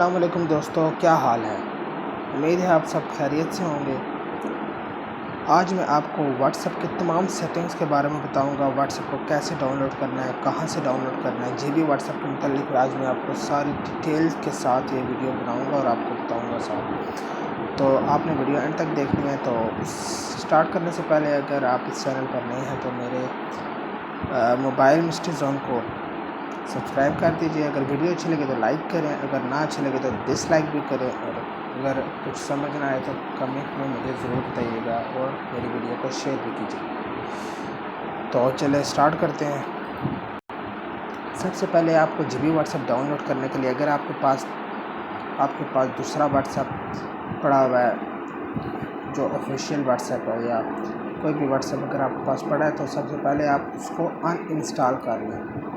अस्सलाम वालेकुम दोस्तों, क्या हाल है। उम्मीद है आप सब खैरियत से होंगे। आज मैं आपको व्हाट्सएप के तमाम सेटिंग्स के बारे में बताऊंगा। व्हाट्सएप को कैसे डाउनलोड करना है, कहां से डाउनलोड करना है, जी बी व्हाट्सएप के मतलब आज मैं आपको सारी डिटेल्स के साथ ये वीडियो बनाऊंगा और आपको बताऊंगा साथ। तो आपने वीडियो एंड तक देखनी है। तो स्टार्ट करने से पहले अगर आप इस चैनल पर नए हैं तो मेरे मोबाइल मिस्ट्री जोन को सब्सक्राइब कर दीजिए। अगर वीडियो अच्छी लगे तो लाइक करें, अगर ना अच्छी लगे तो डिसलाइक भी करें, और अगर कुछ समझ ना आए तो कमेंट में मुझे ज़रूर बताइएगा और मेरी वीडियो को शेयर भी कीजिए। तो चले स्टार्ट करते हैं। सबसे पहले आपको जी बी व्हाट्सएप डाउनलोड करने के लिए अगर आपके पास दूसरा व्हाट्सएप पड़ा हुआ है जो ऑफिशियल व्हाट्सएप है या कोई भी व्हाट्सएप अगर आपके पास पड़ा है तो सबसे पहले आप उसको अनइंस्टॉल कर लें।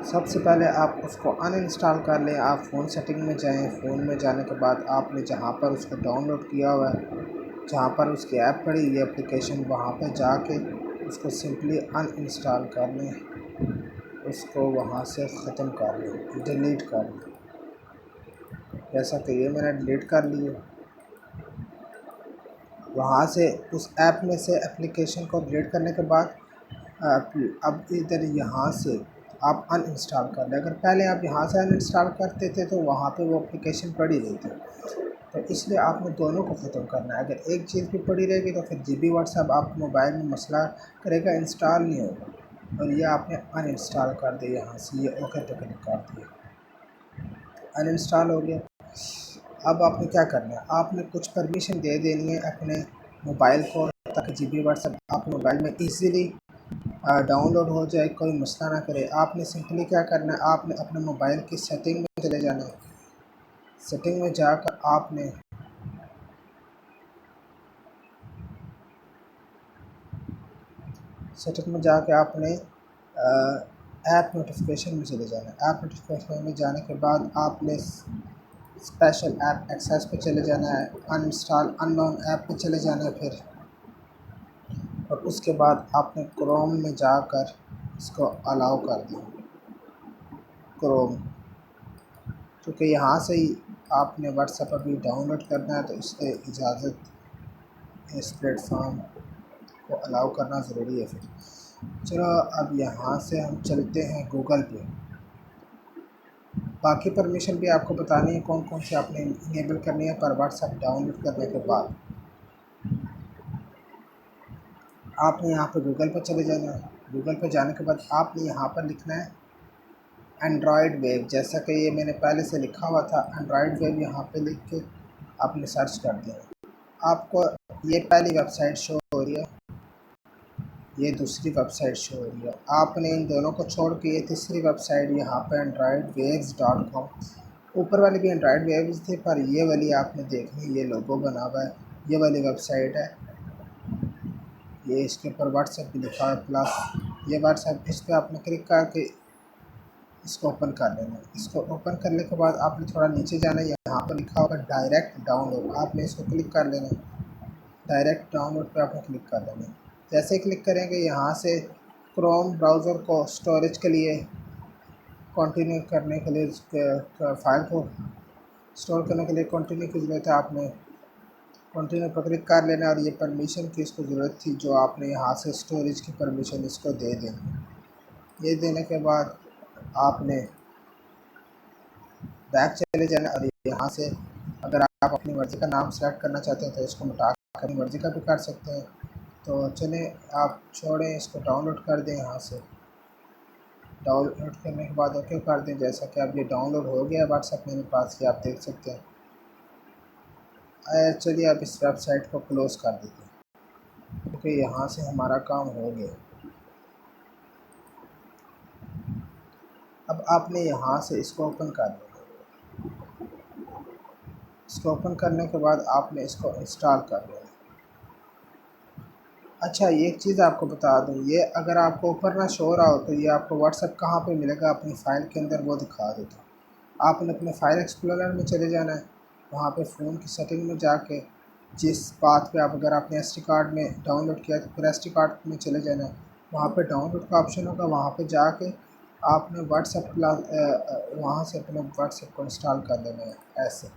सबसे पहले आप उसको अनइंस्टॉल कर लें। आप फ़ोन सेटिंग में जाएं। फ़ोन में जाने के बाद आपने जहां पर उसको डाउनलोड किया हुआ है, जहां पर उसकी ऐप पड़ी हुई है एप्लीकेशन, वहां पर जाके उसको सिंपली अनइंस्टॉल कर लें। उसको वहां से ख़त्म कर लें, डिलीट कर लें। जैसा कि ये मैंने डिलीट कर लिए। वहां से उस ऐप में से एप्लीकेशन को डिलीट करने के बाद अब इधर यहाँ से आप अनइंस्टॉल कर लें। अगर पहले आप यहाँ से अनइंस्टॉल करते थे तो वहाँ पे वो एप्लीकेशन पड़ी रहती, तो इसलिए आपने दोनों को ख़त्म करना है। अगर एक चीज़ भी पड़ी रहेगी तो फिर जी बी व्हाट्सएप आपके मोबाइल में मसला करेगा, इंस्टॉल नहीं होगा। और ये आपने अनइंस्टॉल कर दिया, यहाँ से ये ओके पे क्लिक कर दिया, अनइंस्टॉल हो गया। अब आपने क्या करना है, आपने कुछ परमिशन दे देनी है अपने मोबाइल को, ताकि जी बी व्हाट्सएप आपके मोबाइल में ईज़िली डाउनलोड हो जाए, कोई मसला ना करे। आपने सिंपली क्या करना है, आपने अपने मोबाइल की सेटिंग में चले जाना है। सेटिंग में जाकर आपने सेटिंग में जाके आपने ऐप नोटिफिकेशन में चले जाना है। ऐप नोटिफिकेशन में जाने के बाद आपने स्पेशल ऐप एक्सेस पे चले जाना है, अनइंस्टॉल अननोन ऐप पे चले जाना है फिर, और उसके बाद आपने क्रोम में जाकर इसको अलाउ कर दिया। क्रोम, क्योंकि यहाँ से ही आपने व्हाट्सएप अभी डाउनलोड करना है तो इसलिए इजाज़त इस प्लेटफॉर्म को अलाउ करना ज़रूरी है। फिर चलो अब यहाँ से हम चलते हैं गूगल पे। बाकी परमिशन भी आपको बतानी है कौन कौन से आपने इनेबल करनी है पर व्हाट्सएप डाउनलोड करने के बाद। आपने यहाँ पर गूगल पर चले जाना है। गूगल पर जाने के बाद आपने यहाँ पर लिखना है एंड्रॉयड वेव, जैसा कि ये मैंने पहले से लिखा हुआ था एंड्रॉयड वेव। यहाँ पे लिख के आपने सर्च कर दिया। आपको ये पहली वेबसाइट शो हो रही है, ये दूसरी वेबसाइट शो हो रही है। आपने इन दोनों को छोड़ के ये तीसरी वेबसाइट यहाँ पे androidwaves.com, ऊपर वाली भी एंड्रॉयड वेव्स थी पर ये वाली आपने देखनी, ये लोगो बना हुआ है, ये वाली वेबसाइट है। ये इसके ऊपर व्हाट्सएप भी लिखा है प्लस, ये व्हाट्सएप, इस पर आपने क्लिक करके इसको ओपन कर लेना है। इसको ओपन करने के बाद आपने थोड़ा नीचे जाना है, यहाँ पर लिखा होगा डायरेक्ट डाउनलोड, आपने इसको क्लिक कर लेना है। डायरेक्ट डाउनलोड पे आपने क्लिक कर देना है। जैसे ही क्लिक करेंगे यहाँ से क्रोम ब्राउज़र को स्टोरेज के लिए कंटिन्यू करने के लिए फाइल को स्टोर करने के लिए कंटिन्यू की ज़रूरत है। आपने कंटिन्यू पर क्लिक कर लेना और ये परमिशन की इसको ज़रूरत थी जो आपने यहाँ से स्टोरेज की परमिशन इसको दे देनी। ये देने के बाद आपने बैक चले जाना और यहाँ से अगर आप अपनी मर्ज़ी का नाम सेलेक्ट करना चाहते हैं तो इसको मिटा कर अपनी मर्ज़ी का भी कर सकते हैं। तो चलें आप छोड़ें, इसको डाउनलोड कर दें। यहाँ से डाउनलोड करने के बाद ओके कर दें। जैसा कि अब ये डाउनलोड हो गया व्हाट्सएप मेरे पास, ये आप देख सकते हैं। चलिए अब इस वेबसाइट को क्लोज़ कर देते हैं क्योंकि यहाँ से हमारा काम हो गया। अब आपने यहाँ से इसको ओपन कर देना। इसको ओपन करने के बाद आपने इसको इंस्टॉल कर लेना। अच्छा, ये एक चीज़ आपको बता दूँ, ये अगर आपको ऊपर ना शो रहा हो तो ये आपको व्हाट्सएप कहाँ पे मिलेगा अपनी फ़ाइल के अंदर, वो दिखा देता हूँ। आपने अपने फ़ाइल एक्सप्लोरर में चले जाना है। वहाँ पे फ़ोन की सेटिंग में जाके जिस बात पे आप, अगर आपने एसडी कार्ड में डाउनलोड किया तो फिर एसडी कार्ड में चले जाना है। वहाँ पे डाउनलोड का ऑप्शन होगा, वहाँ पे जाके आपने व्हाट्सएप प्लस वहाँ से अपने व्हाट्सएप को इंस्टॉल कर लेना है ऐसे।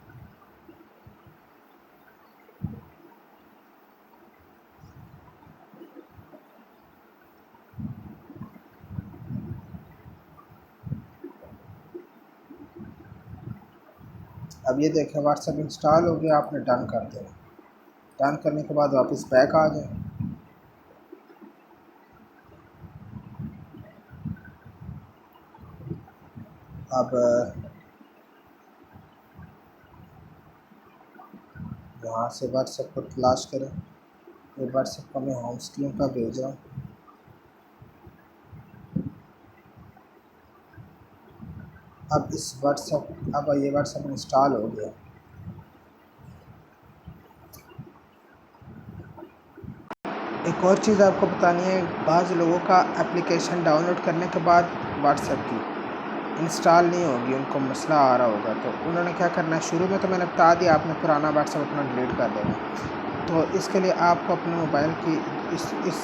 अब ये देखें व्हाट्सएप इंस्टॉल हो गया, आपने डन कर देना। डन करने के बाद वापस बैक आ जाए। अब यहाँ से व्हाट्सएप को तलाश करें। ये व्हाट्सएप को मैं होम स्क्रीन पर भेज रहा हूँ। अब ये व्हाट्सएप इंस्टॉल हो गया। एक और चीज़ आपको बतानी है, बाज़ लोगों का एप्लीकेशन डाउनलोड करने के बाद व्हाट्सएप की इंस्टॉल नहीं होगी, उनको मसला आ रहा होगा। तो उन्होंने क्या करना है, शुरू में तो मैंने बता दिया, आपने पुराना व्हाट्सएप अपना डिलीट कर देना। तो इसके लिए आपको अपने मोबाइल की इस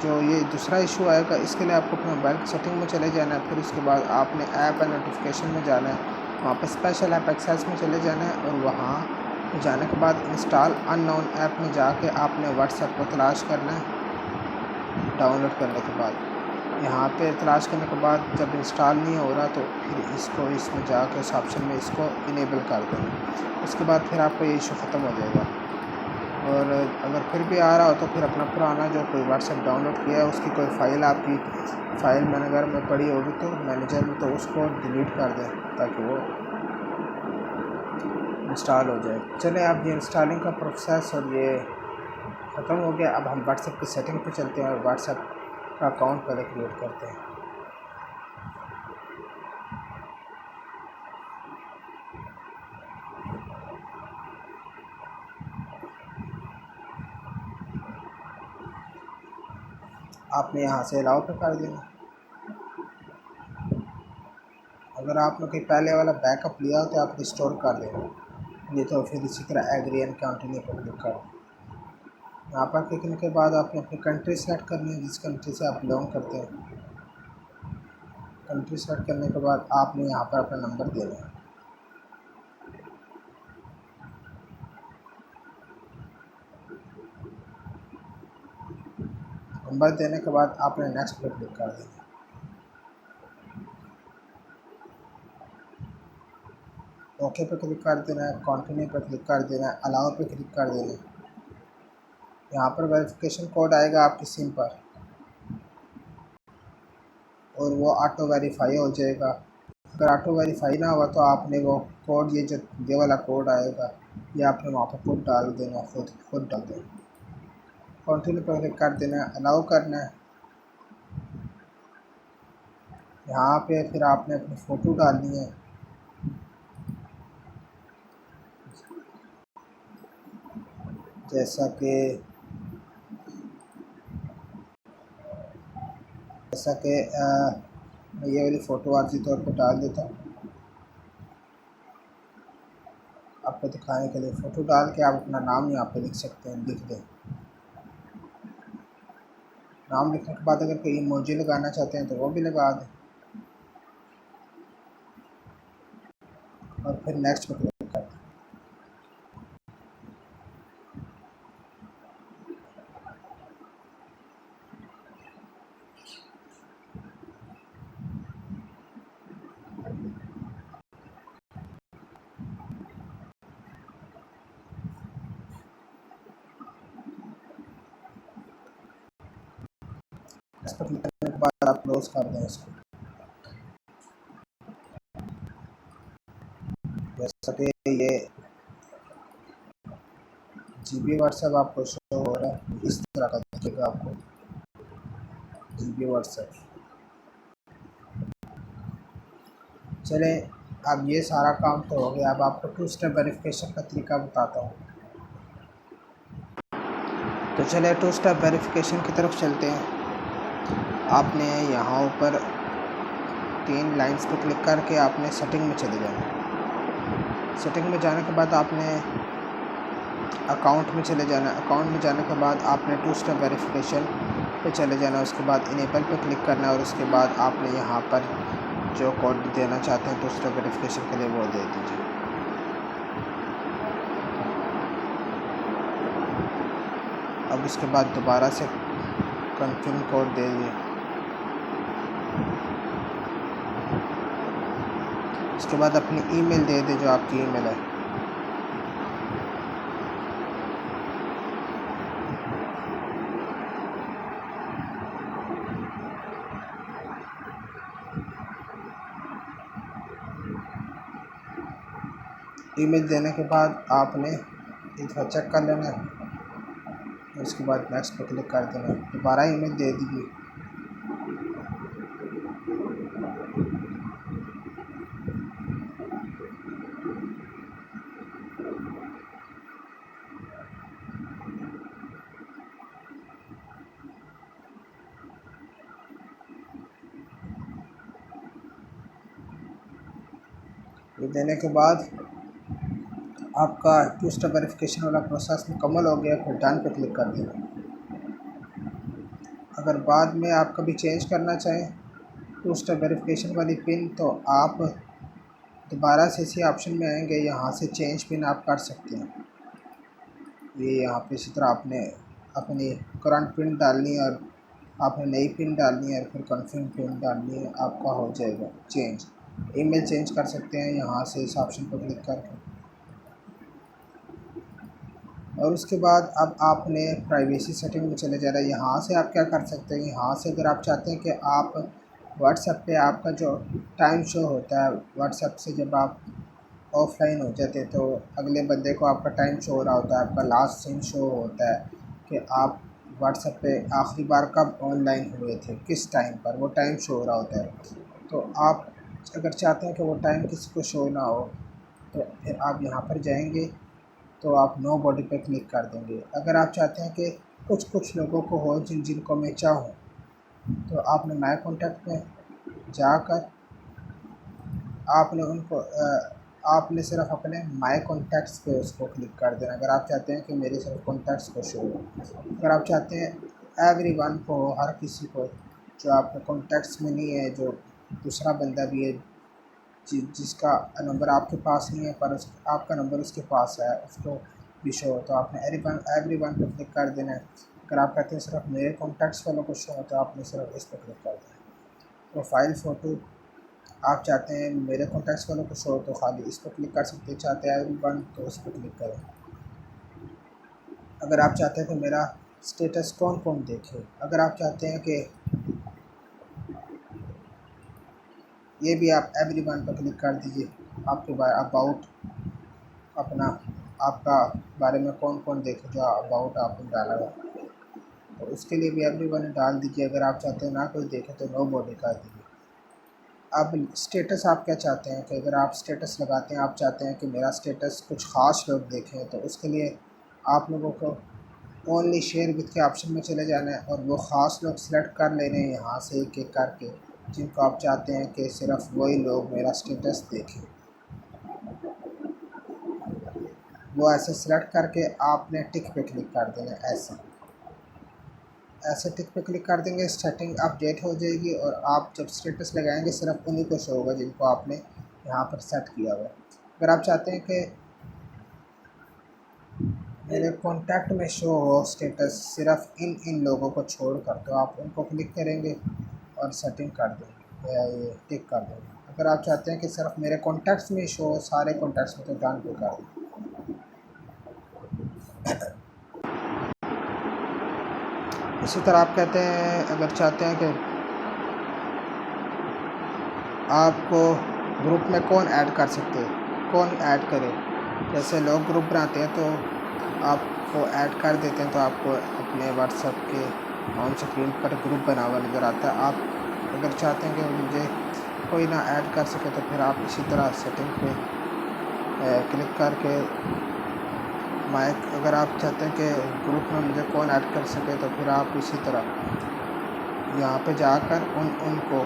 जो ये दूसरा इशू आएगा, इसके लिए आपको अपने मोबाइल की सेटिंग में चले जाना है। फिर उसके बाद आपने ऐप एंड नोटिफिकेशन में जाना है, वहाँ पर स्पेशल ऐप एक्सेस में चले जाना है और वहाँ जाने के बाद इंस्टॉल अननोन ऐप में जाके आपने व्हाट्सएप को तलाश करना है। डाउनलोड करने के बाद यहाँ पे तलाश करने के बाद जब इंस्टॉल नहीं हो रहा तो फिर इसमें जाके इस ऑप्शन में इसको इनेबल कर देना। उसके बाद फिर आपका ये इशू ख़त्म हो जाएगा। और अगर फिर भी आ रहा हो तो फिर अपना पुराना जो कोई व्हाट्सएप डाउनलोड किया है उसकी कोई फ़ाइल आपकी फ़ाइल मैनेजर में पड़ी होगी तो उसको डिलीट कर दें ताकि वो इंस्टॉल हो जाए। चलें, अब ये इंस्टॉलिंग का प्रोसेस और ये ख़त्म हो गया। अब हम व्हाट्सएप की सेटिंग पे चलते हैं और व्हाट्सएप का अकाउंट पहले क्रिएट करते हैं। आपने यहाँ से अलाउ पे कर देना। अगर आपने कोई पहले वाला बैकअप लिया हो तो आप रिस्टोर कर देना, नहीं तो फिर इसी तरह एग्री एंड कंटिन्यू पर क्लिक कर। यहाँ पर क्लिक करने के बाद आपने अपनी कंट्री सेलेक्ट करनी है, जिस कंट्री से आप बिलोंग करते हैं। कंट्री सेलेक्ट करने के बाद आपने यहाँ पर अपना नंबर देना है। नंबर देने के बाद आपने नेक्स्ट पर क्लिक कर देना। ओके पे क्लिक कर देना है, कंटिन्यू पर क्लिक कर देना है, अलाउ पे क्लिक कर देना है। यहाँ पर वेरिफिकेशन कोड आएगा आपकी सिम पर और वो ऑटो वेरीफाई हो जाएगा। अगर ऑटो वेरीफाई ना हुआ तो आपने वो कोड ये वाला कोड आएगा, ये आपने वहाँ पर खुद डाल देना, खुद डाल देना। कंटिन्यू पर क्लिक कर देना है, अलाउ करना है। यहाँ पे फिर आपने अपनी फ़ोटो डालनी है। जैसा कि मैं ये वाली फ़ोटो आर्जी तौर पर डाल देता हूँ आपको दिखाने के लिए। फ़ोटो डाल के आप अपना नाम यहाँ पे लिख सकते हैं, लिख दें। नाम लिखने के बाद अगर कोई इमोजी लगाना चाहते हैं तो वो भी लगा दें और फिर नेक्स्ट पर क्लिक कर दें। इस पर क्लिक करने के बाद आप क्लोज़ कर दें इसको। जैसा कि ये GB व्हाट्सएप आपको शो हो रहा है, इस तरह का दिखेगा आपको GB व्हाट्सएप। चलें, अब ये सारा काम तो हो गया। अब आपको 2 स्टेप वेरिफिकेशन का तरीका बताता हूँ। तो चलिए 2 स्टेप वेरिफिकेशन की तरफ चलते हैं। आपने यहाँ ऊपर 3 लाइंस पर क्लिक करके आपने सेटिंग में चले जाना। सेटिंग में जाने के बाद आपने अकाउंट में चले जाना। अकाउंट में जाने के बाद आपने 2 स्टेप वेरिफिकेशन पे चले जाना, उसके बाद इनेबल पे क्लिक करना और उसके बाद आपने यहाँ पर जो कोड देना चाहते हैं दूसरे वेरिफिकेशन के लिए वो दे दीजिए। अब उसके बाद दोबारा से कंफर्म कोड दे दिए। उसके बाद अपनी ईमेल दे दें जो आपकी ईमेल है। ईमेल देने के बाद आपने एक बार चेक कर लेना है, उसके बाद नेक्स्ट पे क्लिक कर देना है। दोबारा ईमेल दे दीजिए। ये देने के बाद आपका टू स्टेप वेरिफिकेशन वाला प्रोसेस मुकम्मल हो गया। फिर डन पे क्लिक कर देना। अगर बाद में आप कभी चेंज करना चाहें टू स्टेप वेरिफिकेशन वाली पिन, तो आप दोबारा से इसी ऑप्शन में आएंगे, यहाँ से चेंज पिन आप कर सकते हैं। ये यहाँ पे इसी तरह आपने अपनी करंट पिन डालनी है और आपने नई पिन डालनी है, फिर कन्फर्म पिन डालनी है, आपका हो जाएगा चेंज। ईमेल चेंज कर सकते हैं यहाँ से इस ऑप्शन पर क्लिक करके। और उसके बाद अब आपने प्राइवेसी सेटिंग में चले जाना है। यहाँ से आप क्या कर सकते हैं, यहाँ से अगर आप चाहते हैं कि आप व्हाट्सएप पे आपका जो टाइम शो होता है, व्हाट्सएप से जब आप ऑफलाइन हो जाते हैं तो अगले बंदे को आपका टाइम शो हो रहा होता है, आपका लास्ट सीन शो होता है कि आप व्हाट्सएप पे आखिरी बार कब ऑनलाइन हुए थे, किस टाइम पर, वो टाइम शो हो रहा होता है। तो आप अगर चाहते हैं कि वो टाइम किसी को शो ना हो, तो फिर आप यहाँ पर जाएंगे तो आप नो बॉडी पे क्लिक कर देंगे। अगर आप चाहते हैं कि कुछ लोगों को हो जिनको मैं चाहूँ, तो आपने माय कॉन्टैक्ट में जाकर आपने उनको आपने सिर्फ अपने माय कॉन्टैक्ट्स पे उसको क्लिक कर देना। अगर आप चाहते हैं कि मेरे सिर्फ कॉन्टैक्ट्स को शो हो, अगर आप चाहते हैं एवरीवन को, हर किसी को जो आपके कॉन्टैक्ट्स में नहीं है, जो दूसरा बंदा भी है जिसका नंबर आपके पास नहीं है पर आपका नंबर उसके पास है, उसको भी शो हो, तो आपने एवरीवन पे क्लिक कर देना है। अगर आप कहते हैं सिर्फ मेरे कॉन्टैक्ट्स वालों को शो हो, तो आपने सिर्फ इस पर क्लिक कर देना है। प्रोफाइल फ़ोटो आप चाहते हैं मेरे कॉन्टैक्ट्स वालों को शो हो, तो खाली इस पर क्लिक कर सकते हैं। चाहते हैं एवरीवन, तो इस पर क्लिक करें। अगर आप चाहते हैं कि मेरा स्टेटस कौन कौन देखे, अगर आप चाहते हैं कि ये भी आप एवरीवन पर क्लिक कर दीजिए। आपके बारे अबाउट अपना आपका बारे में कौन कौन देखे जो अबाउट आपने डाला हुआ, तो उसके लिए भी एवरीवन डाल दीजिए। अगर आप चाहते हैं ना कोई देखे तो नो बॉडी कर दीजिए। अब स्टेटस आप क्या चाहते हैं कि अगर आप स्टेटस लगाते हैं, आप चाहते हैं कि मेरा स्टेटस कुछ ख़ास लोग देखें, तो उसके लिए आप लोगों को ओनली शेयर विद के ऑप्शन में चले जाना है और वो ख़ास लोग सेलेक्ट कर लेने हैं यहाँ से एक एक करके, जिनको आप चाहते हैं कि सिर्फ वही लोग मेरा स्टेटस देखें। वो ऐसे सेलेक्ट करके आपने टिक पे क्लिक कर देना है। ऐसे टिक पे क्लिक कर देंगे, सेटिंग अपडेट हो जाएगी और आप जब स्टेटस लगाएंगे सिर्फ उन्हीं को शो होगा जिनको आपने यहाँ पर सेट किया हुआ है। अगर आप चाहते हैं कि मेरे कॉन्टैक्ट में शो हो स्टेटस सिर्फ इन लोगों को छोड़कर, तो आप उनको क्लिक करेंगे और सेटिंग कर देंगे या ये टिक कर देंगे। अगर आप चाहते हैं कि सिर्फ मेरे कॉन्टैक्ट्स में शो हो, सारे कॉन्टैक्ट्स में, तो डन पे कर दें। इसी तरह आप कहते हैं अगर चाहते हैं कि आपको ग्रुप में कौन ऐड कर सकते हैं, कौन ऐड करे, जैसे लोग ग्रुप बनाते हैं तो आपको ऐड कर देते हैं, तो आपको अपने व्हाट्सएप के ऑन स्क्रीन पर ग्रुप बना हुआ नज़र आता है। आप अगर चाहते हैं कि मुझे कोई ना ऐड कर सके, तो फिर आप इसी तरह सेटिंग पे क्लिक करके माइक, अगर आप चाहते हैं कि ग्रुप में मुझे कौन ऐड कर सके, तो फिर आप इसी तरह यहाँ पे जाकर उनको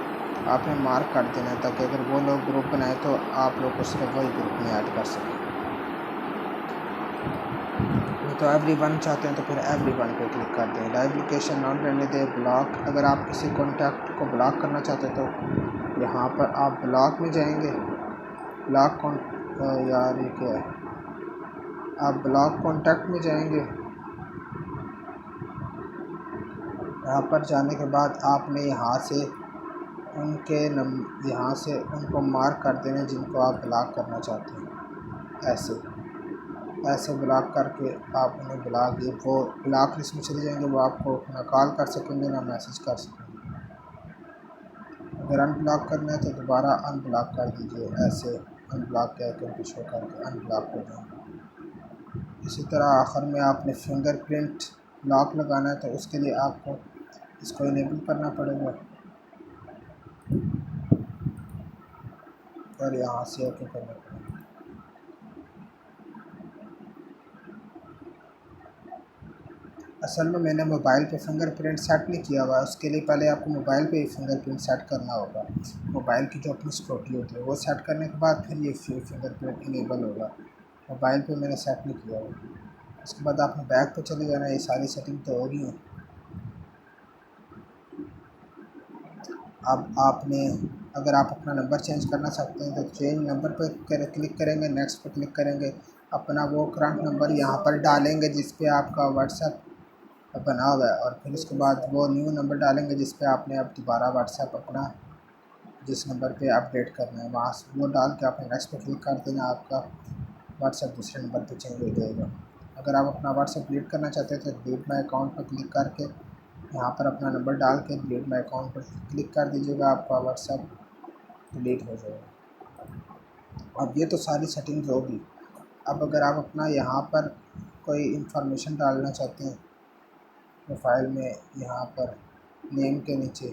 आपने मार्क कर देना है, ताकि अगर वो लोग ग्रुप बनाए तो आप लोग को सिर्फ वही ग्रुप में ऐड कर सकें। तो एवरीवन चाहते हैं तो फिर एवरीवन पे क्लिक कर दें। लाइव लोकेशन नॉन रहने दें। ब्लॉक, अगर आप किसी कॉन्टैक्ट को ब्लॉक करना चाहते हैं तो यहाँ पर आप ब्लॉक में जाएंगे। ब्लॉक यार ये क्या है, आप ब्लॉक कॉन्टैक्ट में जाएंगे। यहाँ पर जाने के बाद आपने यहाँ से यहाँ से उनको मार्क कर देना जिनको आप ब्लॉक करना चाहते हैं। ऐसे ब्लॉक करके आप उन्हें ब्लॉक, ये वो ब्लॉक लिस्ट में चले जाएंगे। वो आपको ना कॉल कर सकेंगे ना मैसेज कर सकेंगे। अगर अनब्लॉक करना है तो दोबारा अनब्लॉक कर दीजिए। ऐसे अनब्लॉक कह के उनको शो करके अनब्लॉक हो जाएंगे। इसी तरह आखिर में आपने फिंगरप्रिंट लॉक लगाना है तो उसके लिए आपको इसको इनेबल करना पड़ेगा और यहाँ से ओके करना पड़ेगा। असल में मैंने मोबाइल पे फिंगरप्रिंट सेट नहीं किया हुआ है। उसके लिए पहले आपको मोबाइल पे ही फिंगरप्रिंट सेट करना होगा। मोबाइल की जो अपनी सिक्योरिटी होती है वो सेट करने के बाद फिर ये फिंगरप्रिंट इनेबल होगा। मोबाइल पे मैंने सेट नहीं किया हुआ। उसके बाद आपने बैक पे चले जाना। ये सारी सेटिंग तो हो गई है। अब आपने, अगर आप अपना नंबर चेंज करना चाहते हैं तो चेंज नंबर पर क्लिक करेंगे। नेक्स्ट पे क्लिक करेंगे। अपना वो करंट नंबर यहाँ पर डालेंगे जिस पे आपका व्हाट्सएप बना हुआ है और फिर उसके बाद वो न्यू नंबर डालेंगे जिस पे आपने अब दोबारा व्हाट्सएप अपना जिस नंबर पे अपडेट करना है वहाँ से वो डाल के आपने नेक्स्ट पे क्लिक कर देना। आपका व्हाट्सएप दूसरे नंबर पे चेंज हो जाएगा। अगर आप अपना व्हाट्सएप डिलीट करना चाहते हैं तो डिलीट माई अकाउंट पर क्लिक करके यहाँ पर अपना नंबर डाल के डिलीट माई अकाउंट पर क्लिक कर दीजिएगा। आपका व्हाट्सएप डिलीट हो जाएगा। अब ये तो सारी सेटिंग्स होगी। अब अगर आप अपना यहाँ पर कोई इंफॉर्मेशन डालना चाहते हैं प्रोफाइल में, यहाँ पर नेम के नीचे,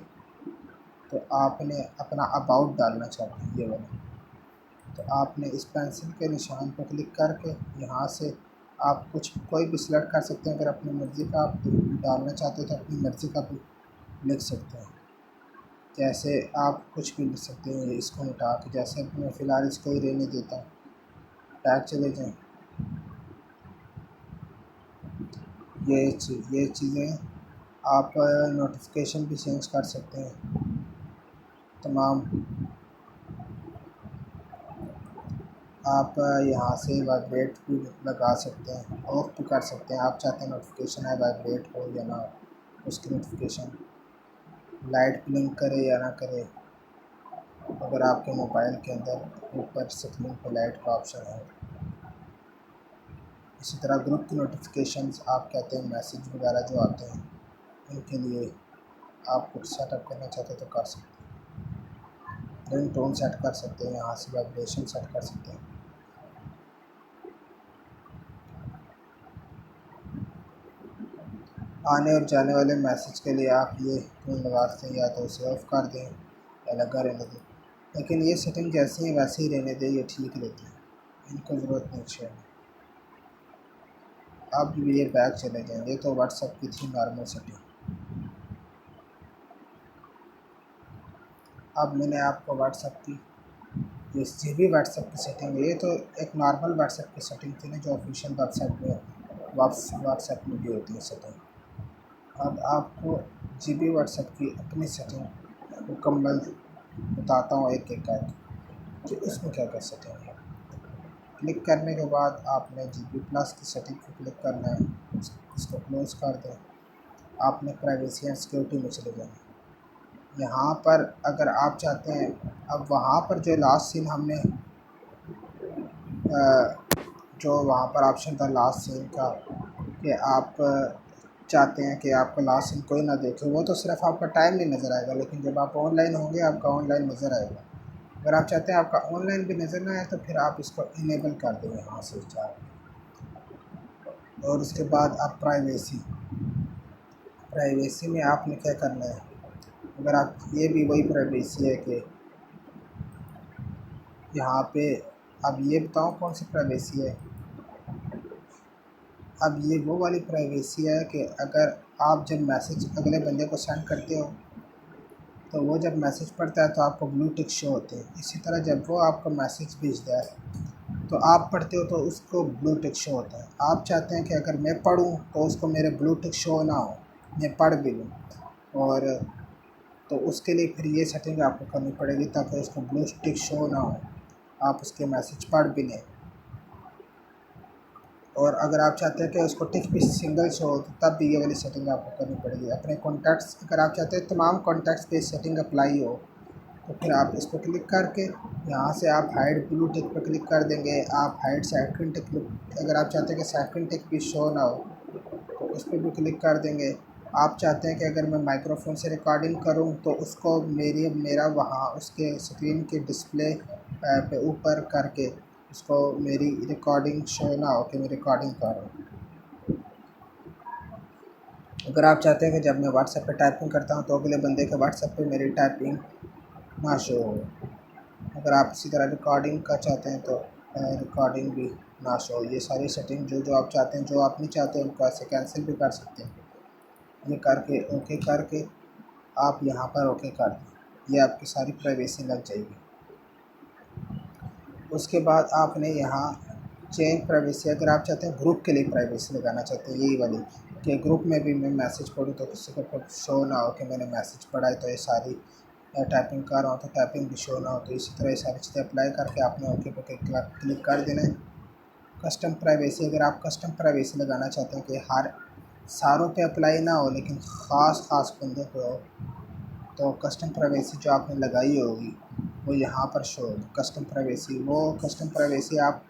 तो आपने अपना अबाउट डालना चाहते हैं ये वाला, तो आपने इस पेंसिल के निशान पर क्लिक करके यहाँ से आप कोई भी सिलेक्ट कर सकते हैं। अगर अपनी मर्ज़ी का आप डालना चाहते हैं तो अपनी मर्ज़ी का भी लिख सकते हैं। जैसे आप कुछ भी लिख सकते हैं इसको मिटा के। जैसे मैं फ़िलहाल इसको ही रहने देता हूँ। टैग चले जाएँ। ये चीज़ें आप नोटिफिकेशन भी चेंज कर सकते हैं तमाम। आप यहाँ से वाइब्रेट भी लगा सकते हैं, ऑफ भी कर सकते हैं। आप चाहते हैं नोटिफिकेशन है वाइब्रेट हो या ना हो, उसकी नोटिफिकेशन लाइट ब्लिंक करे या ना करे। अगर आपके मोबाइल के अंदर ऊपर स्क्रीन पर लाइट का ऑप्शन है। इसी तरह ग्रुप की नोटिफिकेशंस आप कहते हैं मैसेज वगैरह जो आते हैं उनके लिए आप कुछ सेटअप करना चाहते हैं तो कर सकते हैं। रिंग टोन सेट कर सकते हैं, यहाँ से वाइब्रेशन सेट कर सकते हैं। आने और जाने वाले मैसेज के लिए आप ये टोन लगा सकते हैं, या तो उसे ऑफ़ कर दें या लगा रहने दें। लेकिन ये सेटिंग जैसी है वैसे ही रहने दें, ये ठीक रहती है, इनको ज़रूरत नहीं छोड़नी। अब ये बैक चले जाएंगे तो व्हाट्सएप की थी नॉर्मल सेटिंग। अब मैंने आपको व्हाट्सएप की ये भी व्हाट्सएप की सेटिंग है। ये तो एक नॉर्मल व्हाट्सएप की सेटिंग थी ना जो ऑफिशियल वेबसाइट में व्हाट्सएप में भी होती है सेटिंग। अब आपको जीबी व्हाट्सएप की अपनी सेटिंग मुकम्मल बताता हूँ एक एक करके कि इसमें क्या कर सेटिंग है। क्लिक करने के बाद आपने जीबी प्लस की सेटिंग को क्लिक करना है। इसको क्लोज़ कर दें। आपने प्राइवेसी एंड सिक्योरिटी में चले जाना। यहाँ पर अगर आप चाहते हैं, अब वहाँ पर जो लास्ट सीन हमने जो वहाँ पर ऑप्शन था लास्ट सीन का कि आप चाहते हैं कि आपका लास्ट सीन कोई ना देखे, वो तो सिर्फ आपका टाइम नहीं नज़र आएगा, लेकिन जब आप ऑनलाइन होंगे आपका ऑनलाइन नज़र आएगा। अगर आप चाहते हैं आपका ऑनलाइन भी नज़र ना आए तो फिर आप इसको इनेबल कर दें यहाँ से चार। और उसके बाद आप प्राइवेसी में आपने क्या करना है। अगर आप, ये भी वही प्राइवेसी है कि यहाँ पे, अब ये बताओ कौन सी प्राइवेसी है। अब ये वो वाली प्राइवेसी है कि अगर आप जब मैसेज अगले बंदे को सेंड करते हो तो वो जब मैसेज पढ़ता है तो आपको ब्लू टिक शो होते हैं। इसी तरह जब वो आपको मैसेज भेजता है तो आप पढ़ते हो तो उसको ब्लू टिक शो होता है। आप चाहते हैं कि अगर मैं पढ़ूँ तो उसको मेरे ब्लू टिक शो ना हो, मैं पढ़ भी लूँ, और तो उसके लिए फिर ये सेटिंग आपको करनी पड़ेगी ताकि उसको ब्लू टिक शो ना हो, आप उसके मैसेज पढ़ भी लें। और अगर आप चाहते हैं कि उसको टिक भी सिंगल शो हो तो तब भी ये वाली सेटिंग आपको करनी पड़ेगी। अपने कॉन्टैक्ट्स, अगर आप चाहते हैं तमाम कॉन्टैक्ट्स पे सेटिंग अप्लाई हो तो फिर आप इसको क्लिक करके यहाँ से आप हाइड ब्लू टिक पर क्लिक कर देंगे। आप हाइड सेकंड टिक, अगर आप चाहते हैं कि सेकंड टिक भी शो ना हो तो उस पर भी क्लिक कर देंगे। आप चाहते हैं कि अगर मैं माइक्रोफोन से रिकॉर्डिंग करूं तो उसको मेरा वहाँ उसके स्क्रीन के डिस्प्ले पे ऊपर करके उसको मेरी रिकॉर्डिंग शो ना हो कि मैं रिकॉर्डिंग कर रहा हूँ। अगर आप चाहते हैं कि जब मैं व्हाट्सएप पे टाइपिंग करता हूँ तो अगले बंदे के व्हाट्सएप पे मेरी टाइपिंग ना शो हो। अगर आप इसी तरह रिकॉर्डिंग का चाहते हैं तो रिकॉर्डिंग भी ना शो। ये सारी सेटिंग जो आप चाहते हैं, जो आप नहीं चाहते उनको ऐसे कैंसिल भी कर सकते हैं। ये करके ओके करके आप यहाँ पर ओके कर दें, ये आपकी सारी प्राइवेसी लग जाएगी। उसके बाद आपने यहाँ चेंज प्राइवेसी, अगर आप चाहते हैं ग्रुप के लिए प्राइवेसी लगाना चाहते हैं, यही वाली कि ग्रुप में भी मैं मैसेज पढ़ूँ तो किसी को फिर शो ना हो कि मैंने मैसेज पढ़ा है, तो ये सारी टाइपिंग कर रहा हूँ तो टाइपिंग भी शो ना हो। तो इसी तरह ये सारी चीज़ें अप्लाई करके आपने ओके पे क्लिक कर देना है। कस्टम प्राइवेसी, अगर आप कस्टम प्राइवेसी लगाना चाहते हैं कि हर सारों पे अप्लाई ना हो लेकिन ख़ास बंदों पे हो, तो कस्टम प्राइवेसी जो आपने लगाई होगी वो यहाँ पर शो होगी। कस्टम प्राइवेसी, वो कस्टम प्राइवेसी आप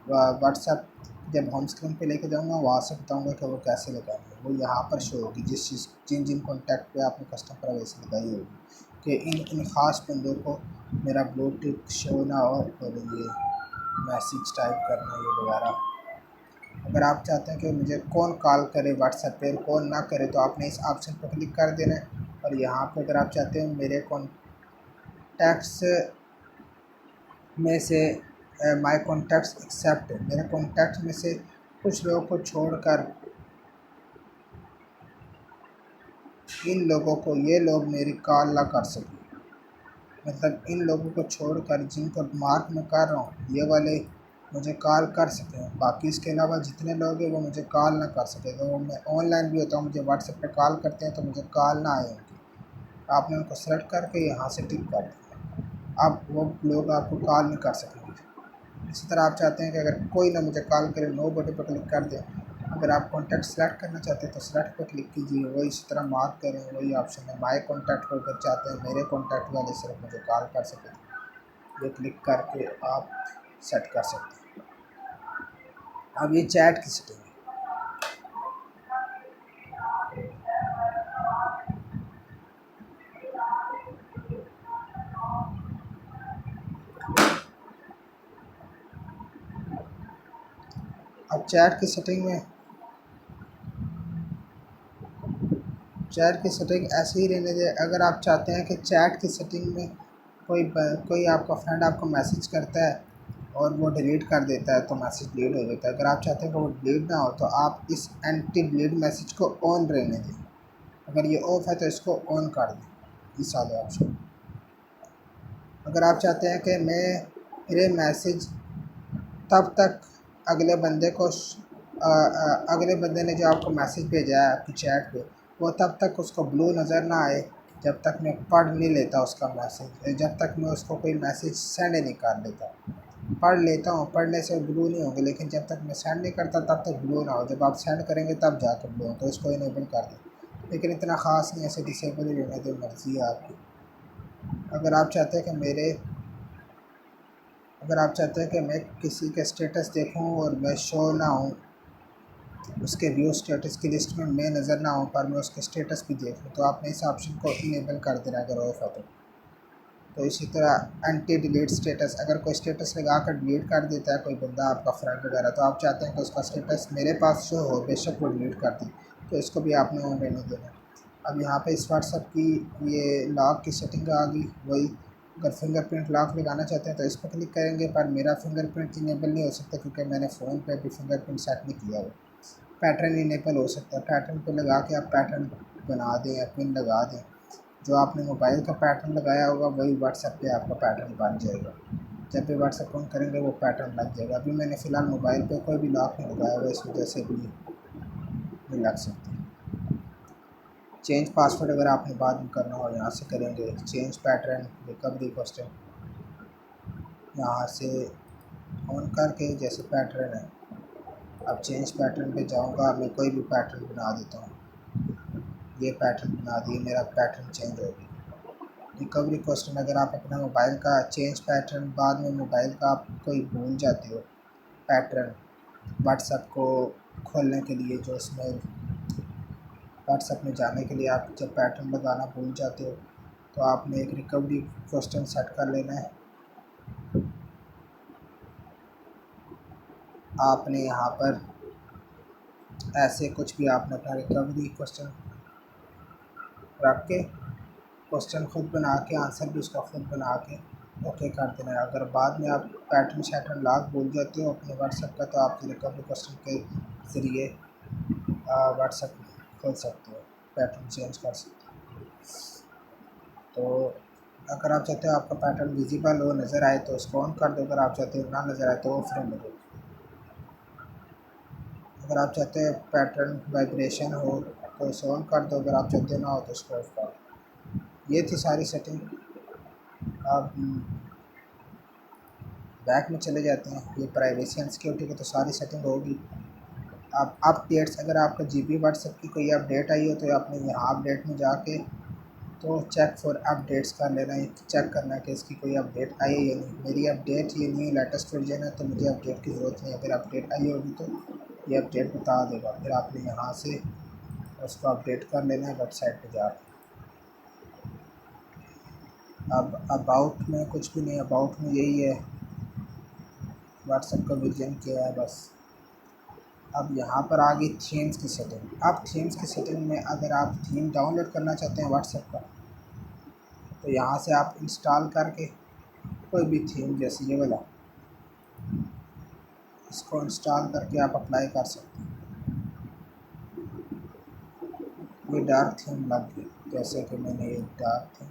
व्हाट्सएप जब होम स्क्रीन पे लेके जाऊँगा वहाँ से बताऊँगा कि वो कैसे लगानी है। वो यहाँ पर शो होगी जिन जिन कॉन्टैक्ट पे आपने कस्टम प्राइवेसी लगाई होगी कि इन ख़ास बंदों को मेरा ब्लू टिक शो ना हो और ये मैसेज टाइप करना ये वगैरह। अगर आप चाहते हैं कि मुझे कौन कॉल करे व्हाट्सएप पे और कौन ना करे तो आपने इस ऑप्शन पर क्लिक कर देना है। और यहाँ पे अगर आप चाहते हैं मेरे कॉन्टैक्ट्स में से माय कॉन्टैक्ट्स एक्सेप्ट, मेरे कॉन्टैक्ट्स में से कुछ लोगों को छोड़कर इन लोगों को, ये लोग मेरी कॉल ना कर सकें, मतलब इन लोगों को छोड़कर जिनको मार्क मैं कर रहा हूँ ये वाले मुझे कॉल कर सकें, बाकी इसके अलावा जितने लोग हैं वो मुझे कॉल ना कर सकें। तो मैं ऑनलाइन भी होता हूँ, मुझे व्हाट्सएप पे कॉल करते हैं तो मुझे कॉल ना आए उनकी। आपने उनको सेलेक्ट करके यहाँ से टिक कर दिया, अब वो लोग आपको कॉल नहीं कर सकेंगे। इसी तरह आप चाहते हैं कि अगर कोई ना मुझे कॉल करे, नो बटन पर क्लिक कर दें। अगर आप कॉन्टैक्ट सेलेक्ट करना चाहते हैं तो सेलेक्ट पर क्लिक कीजिए, वो इसी तरह मार्क करें, वही ऑप्शन है। माय कॉन्टैक्ट को अगर चाहते हैं मेरे कॉन्टैक्ट वाले सिर्फ मुझे कॉल कर सकें, ये क्लिक करके आप सेट कर सकते हैं। अब ये चैट की सेटिंग है। अब चैट की सेटिंग ऐसे ही रहने दें। अगर आप चाहते हैं कि चैट की सेटिंग में कोई आपका फ्रेंड आपको मैसेज करता है और वो डिलीट कर देता है तो मैसेज डिलीट हो जाता है। अगर आप चाहते हैं कि वो डिलीट ना हो तो आप इस एंटी डिलीट मैसेज को ऑन रहने दें। अगर ये ऑफ है तो इसको ऑन कर दें, इस वाले ऑप्शन। अगर आप चाहते हैं कि मेरे मैसेज तब तक अगले बंदे को अगले बंदे ने जो आपको मैसेज भेजा है आपकी चैट पे, वो तब तक उसको ब्लू नज़र ना आए जब तक मैं पढ़ नहीं लेता उसका मैसेज, जब तक मैं उसको कोई मैसेज सेंड नहीं कर लेता। पढ़ लेता हूँ, पढ़ने से ब्लू नहीं होंगे, लेकिन जब तक मैं सेंड नहीं करता तब तक ब्लू ना हो। जब आप सेंड करेंगे तब जाकर ब्लू हो, तो इसको इनेबल कर दें। लेकिन इतना ख़ास नहीं, ऐसे डिसेबल ही रहने दें, मर्ज़ी है आपकी। अगर आप चाहते हैं कि अगर आप चाहते हैं कि मैं किसी के स्टेटस देखूं और मैं शो ना हूं, उसके व्यू स्टेटस की लिस्ट में मैं नज़र ना हूं पर मैं उसके स्टेटस भी देख लूँ, तो आपने इस ऑप्शन को इनेबल कर देना अगर ऑफ है तो। इसी तरह एंटी डिलीट स्टेटस, अगर कोई स्टेटस लगा कर डिलीट कर देता है कोई बंदा आपका फ्रेंड वगैरह, तो आप चाहते हैं कि उसका स्टेटस मेरे पास शो हो, बेशक वो डिलीट कर दे, तो इसको भी आपने ऑन रहने देना। अब यहाँ पे इस व्हाट्सएप की ये लॉक की सेटिंग आ गई, वही अगर फिंगरप्रिंट लॉक लगाना चाहते हैं तो इस पर क्लिक करेंगे, पर मेरा फिंगरप्रिंट इनेबल नहीं हो सकता क्योंकि मैंने फ़ोन पे भी फिंगरप्रिंट सेट नहीं किया है। पैटर्न इनेबल हो सकता है, पैटर्न पे लगा के आप पैटर्न बना दें या पिन लगा दें। जो आपने मोबाइल का पैटर्न लगाया होगा वही व्हाट्सएप पे आपका पैटर्न बन जाएगा। जब भी व्हाट्सएप ऑन करेंगे वो पैटर्न लग जाएगा। अभी मैंने फ़िलहाल मोबाइल पे कोई भी लॉक नहीं लगाया हुआ, इस वजह से भी नहीं लग सकती। चेंज पासवर्ड अगर आपने बाद में करना हो यहाँ से करेंगे। चेंज पैटर्न रिकवरी क्वेश्चन यहाँ से ऑन करके जैसे पैटर्न है, अब चेंज पैटर्न पे जाऊँगा, मैं कोई भी पैटर्न बना देता हूँ। ये पैटर्न बना दिए, मेरा पैटर्न चेंज हो गया। रिकवरी क्वेश्चन अगर आप अपना मोबाइल का चेंज पैटर्न बाद में मोबाइल का आप कोई भूल जाते हो पैटर्न व्हाट्सएप को खोलने के लिए, जो उसमें व्हाट्सएप में जाने के लिए आप जब पैटर्न लगाना भूल जाते हो तो आपने एक रिकवरी क्वेश्चन सेट कर लेना है। आपने यहाँ पर ऐसे कुछ भी आपने अपना रिकवरी क्वेश्चन रख के क्वेश्चन खुद बना के आंसर भी उसका खुद बना के ओके कर देना है। अगर बाद में आप पैटर्न शैटर्न लॉक भूल जाते हो अपने व्हाट्सएप का, तो आप रिकवरी क्वेश्चन के ज़रिए व्हाट्सएप खोल सकते हो, पैटर्न चेंज कर सकते हो। तो अगर आप चाहते हो आपका पैटर्न विजिबल हो, नज़र आए, तो उसको ऑन कर दो। अगर आप चाहते हो ना नज़र आए तो ऑफ रहने दो। अगर आप चाहते हो पैटर्न वाइब्रेशन हो तो उसे ऑन कर दो, अगर आप चाहते हो ना हो तो उसको ऑफ कर दो। ये थी सारी सेटिंग। अब बैक में चले जाते हैं। ये प्राइवेसी एंड सिक्योरिटी की तो सारी सेटिंग होगी। अब अपडेट्स, अगर आपका जीबी व्हाट्सएप की कोई अपडेट आई हो तो आपने यहाँ अपडेट में जाके तो चेक फॉर अपडेट्स कर लेना है, चेक करना है कि इसकी कोई अपडेट आई है या नहीं। मेरी अपडेट ये नहीं, लेटेस्ट वर्जन है तो मुझे अपडेट की ज़रूरत नहीं। अगर अपडेट आई होगी तो ये अपडेट बता देगा, फिर आपने यहाँ से उसको अपडेट कर लेना है वेबसाइट पर जाकर। अब अबाउट में कुछ भी नहीं, अबाउट में यही है व्हाट्सएप का वर्जन क्या है बस। अब यहाँ पर आ गई थीम्स की सेटिंग। अब थीम्स की सेटिंग में अगर आप थीम डाउनलोड करना चाहते हैं व्हाट्सएप का, तो यहाँ से आप इंस्टॉल करके कोई भी थीम, जैसे ये वाला, इसको इंस्टॉल करके आप अप्लाई कर सकते हैं। ये डार्क थीम लग गई, जैसे कि मैंने ये डार्क थीम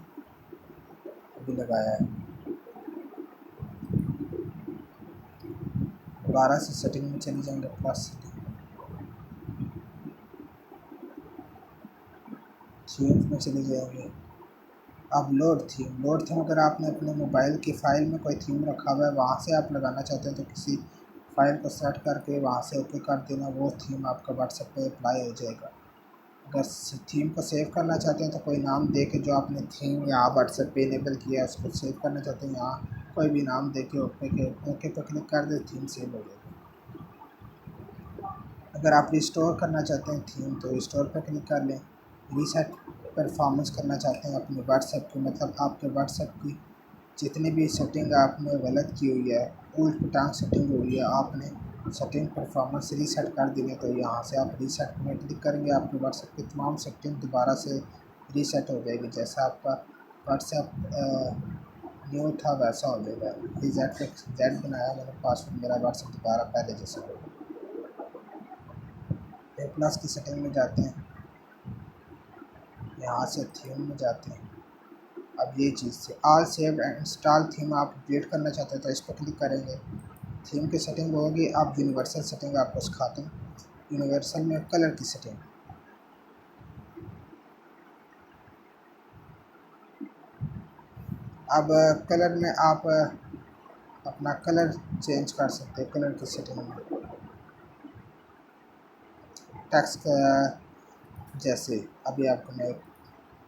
अभी लगाया है। दोबारा से सेटिंग में चले जाएंगे, प्लस थीम्स में चले जाएंगे। अब लोड थीम अगर आपने अपने मोबाइल की फ़ाइल में कोई थीम रखा हुआ है, वहाँ से आप लगाना चाहते हैं तो किसी फ़ाइल को सेट करके वहाँ से ओके कर देना, वो थीम आपका व्हाट्सएप पे अप्लाई हो जाएगा। अगर थीम को सेव करना चाहते हैं तो कोई नाम दे के, जो आपने थीम यहाँ व्हाट्सएप पे इनेबल किया है उसको सेव करना चाहते हैं, यहाँ कोई भी नाम दे के ओके पे क्लिक कर दे, थीम सेव हो जाएगी। अगर आप रिस्टोर करना चाहते हैं थीम तो रिस्टोर पर क्लिक कर लें। रीसेट परफॉर्मेंस करना चाहते हैं अपने व्हाट्सएप की, मतलब आपके व्हाट्सएप की जितनी भी सेटिंग आपने गलत की हुई है, उल्ट पटांग सेटिंग हुई है, आपने सेटिंग परफॉर्मेंस रीसेट कर दी है, तो यहाँ से आप रीसेट में क्लिक करेंगे, आपके व्हाट्सएप की तमाम सेटिंग दोबारा से रीसेट हो जाएगी। जैसा आपका व्हाट्सएप न्यू था वैसा हो जाएगा। जेड बनाया मैंने पासवर्ड, मेरा व्हाट्सएप दोबारा पहले जैसा होगा। ए प्लस की सेटिंग में जाते हैं, यहाँ से थीम में जाते हैं। अब ये चीज़ से all saved and install theme आप अपडेट करना चाहते हैं तो इस पर क्लिक करेंगे। थीम की सेटिंग होगी। अब यूनिवर्सल सेटिंग आपको सिखाते हैं। यूनिवर्सल में कलर की सेटिंग, अब कलर में आप अपना कलर चेंज कर सकते हैं। कलर की सेटिंग में टेक्स्ट जैसे अभी आपको मैं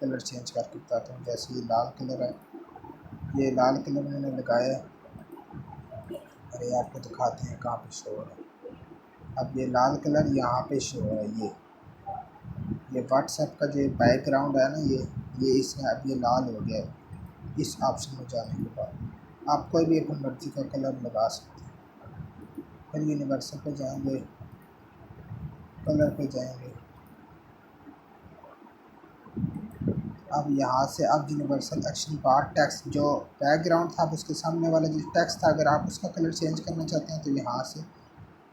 कलर चेंज करके बताता हूँ। जैसे ये लाल कलर है, ये लाल कलर मैंने लगाया है, अरे आपको दिखाते हैं कहाँ पे शो हो रहा है। अब ये लाल कलर यहाँ पे शो हो रहा है। ये व्हाट्सएप का जो बैकग्राउंड है ना, ये इसमें अब ये लाल हो गया है। इस ऑप्शन में जाने के बाद आप कोई भी अपनी मर्ज़ी का कलर लगा सकते हैं। फिर यूनिवर्सल पे जाएंगे, कलर पे जाएंगे। अब यहाँ से अब यूनिवर्सल एक्शन बार टेक्स्ट, जो बैकग्राउंड था अब उसके सामने वाला जो टेक्स्ट था, अगर आप उसका कलर चेंज करना चाहते हैं तो यहाँ से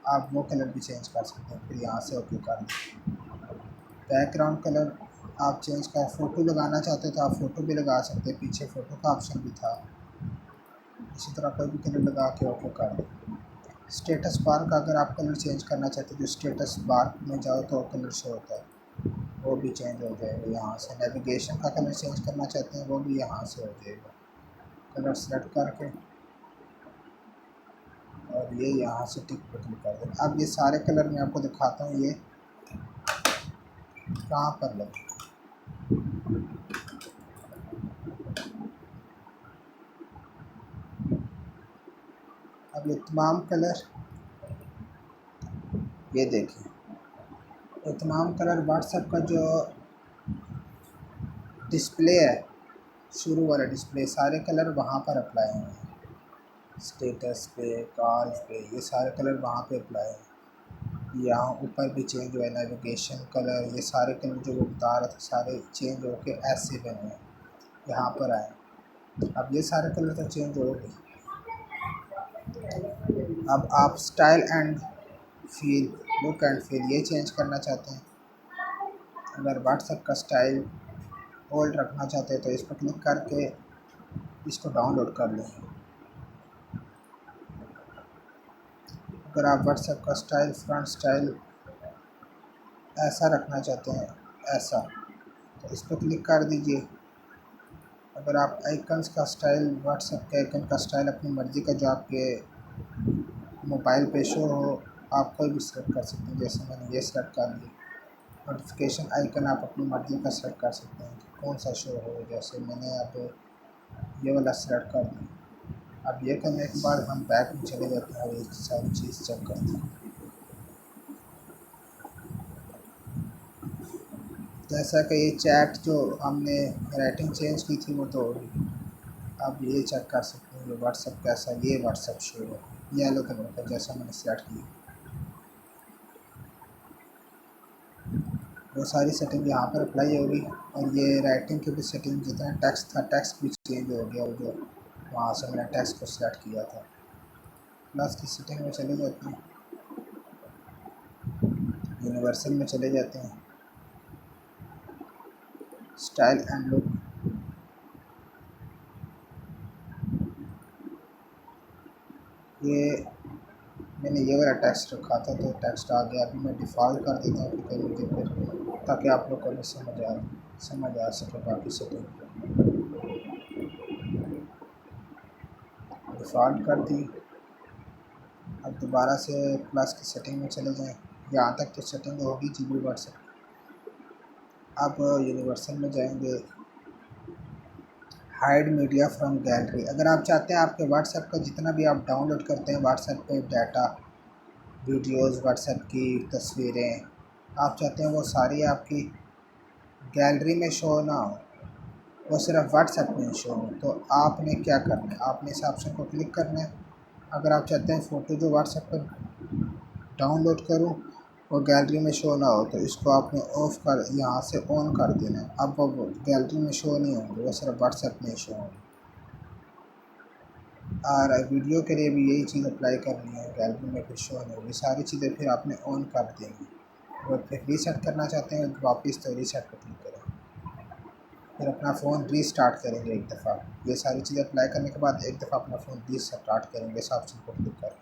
आप वो कलर भी चेंज कर सकते हैं। फिर यहाँ से ओके कर दें। बैकग्राउंड कलर आप चेंज कर, फ़ोटो लगाना चाहते हैं तो आप फ़ोटो भी लगा सकते हैं, पीछे फ़ोटो का ऑप्शन भी था। इसी तरह कोई भी कलर लगा के ओके कर दें। स्टेटस बार का अगर आप कलर चेंज करना चाहते हैं, जो स्टेटस बार में जाओ तो कलर शो होता है, वो भी चेंज हो जाएगा यहाँ से। नेविगेशन का कलर चेंज करना चाहते हैं, वो भी यहाँ से हो जाएगा। कलर सेलेक्ट करके और ये यहाँ से टिक पे क्लिक कर दें। अब ये सारे कलर मैं आपको दिखाता हूँ ये कहाँ पर लगे। अब ये तमाम कलर, ये देखें, ये तमाम कलर व्हाट्सएप का जो डिस्प्ले है, शुरू वाला डिस्प्ले, सारे कलर वहाँ पर अप्लाई हुए हैं। स्टेटस पे, कॉल्स पे, ये सारे कलर वहाँ पे अप्लाई हैं। यहाँ ऊपर भी चेंज हुआ है, नेविगेशन कलर, ये सारे कलर जो वो बता रहा था सारे चेंज होके ऐसे बने हैं, यहाँ पर आए। अब ये सारे कलर तो चेंज हो गए। अब आप style and feel, look and feel ये चेंज करना चाहते हैं। अगर व्हाट्सएप का स्टाइल ओल्ड रखना चाहते हैं तो इस पर क्लिक करके इसको डाउनलोड कर लें। अगर आप व्हाट्सएप का स्टाइल, फ्रंट स्टाइल ऐसा रखना चाहते हैं, ऐसा, तो इस पर क्लिक कर दीजिए। अगर आप आइकन्स का स्टाइल, व्हाट्सएप के आइकन का स्टाइल अपनी मर्ज़ी का जो आपके मोबाइल पे शो हो, आप कोई भी सेलेक्ट कर सकते हैं। जैसे मैंने ये सेलेक्ट कर लिया। नोटिफिकेशन आइकन आप अपनी मर्ज़ी का सेलेक्ट कर सकते हैं कि कौन सा शो हो। जैसे मैंने अब ये वाला सेलेक्ट कर दिया। अब ये करने के बाद हम बैक में चले जाते हैं और ये सारी चीज़ चेक करते हैं। जैसा कि ये चैट जो हमने राइटिंग चेंज की थी वो तो होगी। अब ये चेक कर सकते हैं ये व्हाट्सएप कैसा, ये व्हाट्सएप शो है येलो कलर का जैसा मैंने सेलेक्ट किया। वो सारी सेटिंग यहाँ पर अप्लाई होगी। और ये राइटिंग की भी सेटिंग, जितना टेक्स्ट था टेक्स्ट भी चेंज हो गया, वो जो वहाँ से मैंने टेक्स्ट को सेलेक्ट किया था। प्लस की सेटिंग में चले जाते हैं, यूनिवर्सल में चले जाते हैं, स्टाइल एंड लुक, ये मैंने ये वाला टेक्स्ट रखा था तो टेक्स्ट आ गया। अभी मैं डिफ़ॉल्ट कर देता हूँ फिर मुझे, फिर ताकि आप लोग को भी समझ आ सके बाकी सेटिंग। डिफ़ॉल्ट कर दी। अब दोबारा से प्लस की सेटिंग में चले जाएं। यहाँ तक तो सेटिंग होगी GB व्हाट्सएप। अब यूनिवर्सल में जाएंगे, हाइड मीडिया फ्रॉम गैलरी। अगर आप चाहते हैं आपके व्हाट्सएप का जितना भी आप डाउनलोड करते हैं व्हाट्सएप पे डाटा, वीडियोस, व्हाट्सएप की तस्वीरें, आप चाहते हैं वो सारी आपकी गैलरी में शो ना हो, वो सिर्फ व्हाट्सएप में शो हो, तो आपने क्या करना है, आपने इस ऑप्शन को क्लिक करना है। अगर आप चाहते हैं फ़ोटो जो व्हाट्सएप पर डाउनलोड करूँ वो गैलरी में शो ना हो, तो इसको आपने ऑफ कर, यहाँ से ऑन कर देना है। अब वो गैलरी में शो नहीं होंगे, वो सिर्फ व्हाट्सएप में शो होंगे। और वीडियो के लिए भी यही चीज़ अप्लाई करनी है, गैलरी में फिर शो नहीं होगी। सारी चीज़ें फिर आपने ऑन कर देंगी। और फिर रीसेट करना चाहते हैं वापस, तो रीसेट पर क्लिक करें, फिर अपना फ़ोन रीस्टार्ट करेंगे एक दफ़ा। ये सारी चीज़ें अप्लाई करने के बाद एक दफ़ा अपना फ़ोन रीस्टार्ट करेंगे, इस ऑप्शन को क्लिक करें।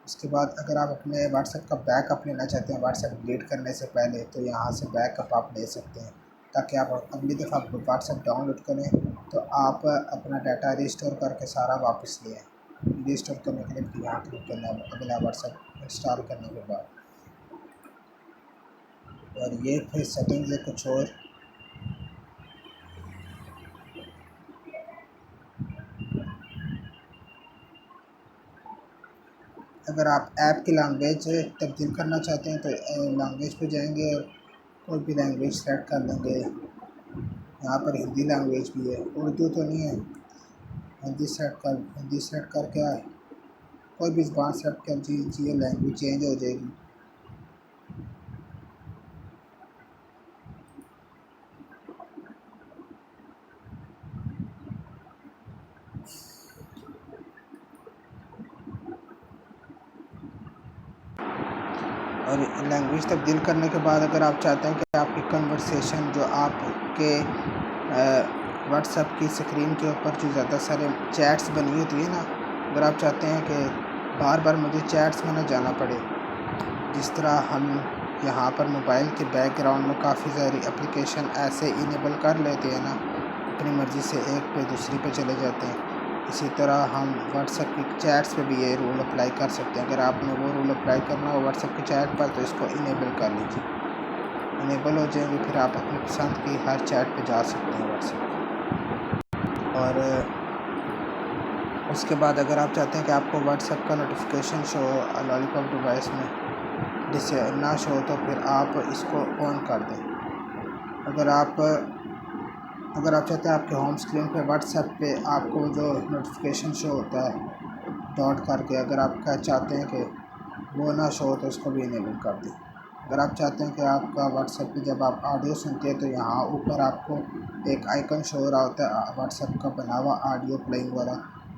उसके बाद अगर आप अपने व्हाट्सएप का बैकअप लेना चाहते हैं व्हाट्सएप डिलीट करने से पहले, तो यहाँ से बैकअप आप ले सकते हैं, ताकि आप अगली दफ़ा व्हाट्सएप डाउनलोड करें तो आप अपना डाटा रिस्टोर करके सारा वापस ले आएँ। रिस्टोर करने के लिए यहाँ क्लिक करना है अगला व्हाट्सएप इंस्टॉल करने के बाद। और ये फिर सेटिंग्स है कुछ और। अगर आप ऐप की लैंग्वेज तब्दील करना चाहते हैं तो लैंग्वेज पे जाएंगे और कोई भी लैंग्वेज सेलेक्ट कर लेंगे। यहाँ पर हिंदी लैंग्वेज भी है, उर्दू तो नहीं है। हिंदी सेलेक्ट करके कोई भी ज़बान सेलेक्ट कर दीजिए, लैंग्वेज चेंज हो जाएगी। और लैंग्वेज तब्दील करने के बाद अगर आप चाहते हैं कि आपकी कन्वर्सेशन जो आपके व्हाट्सएप की स्क्रीन के ऊपर जो ज़्यादा सारे चैट्स बनी होती है ना, अगर आप चाहते हैं कि बार बार मुझे चैट्स में ना जाना पड़े, जिस तरह हम यहाँ पर मोबाइल के बैकग्राउंड में काफ़ी सारी एप्लीकेशन ऐसे इनेबल कर लेते हैं ना, अपनी मर्ज़ी से एक पे दूसरी पे चले जाते हैं, इसी तरह हम व्हाट्सएप की चैट्स पे भी ये रूल अप्लाई कर सकते हैं। अगर आपने वो रूल अप्लाई करना हो व्हाट्सएप की चैट पर तो इसको इनेबल कर लीजिए। इनेबल हो जाएंगे फिर आप अपनी पसंद की हर चैट पे जा सकते हैं व्हाट्सएप। और उसके बाद अगर आप चाहते हैं कि आपको व्हाट्सएप का नोटिफिकेशन शो लॉलीपॉप डिवाइस में जिससे ना शो, तो फिर आप इसको ऑन कर दें। अगर आप चाहते हैं आपके होम स्क्रीन पे व्हाट्सएप पे आपको जो नोटिफिकेशन शो होता है डॉट करके, अगर आप चाहते हैं कि वो ना शो तो उसको भी इनेबल कर दें। अगर आप चाहते हैं कि आपका व्हाट्सएप पे जब आप ऑडियो सुनते हैं तो यहाँ ऊपर आपको एक आइकन शो हो रहा होता है व्हाट्सएप का बना हुआ ऑडियो प्लेइंग वाला,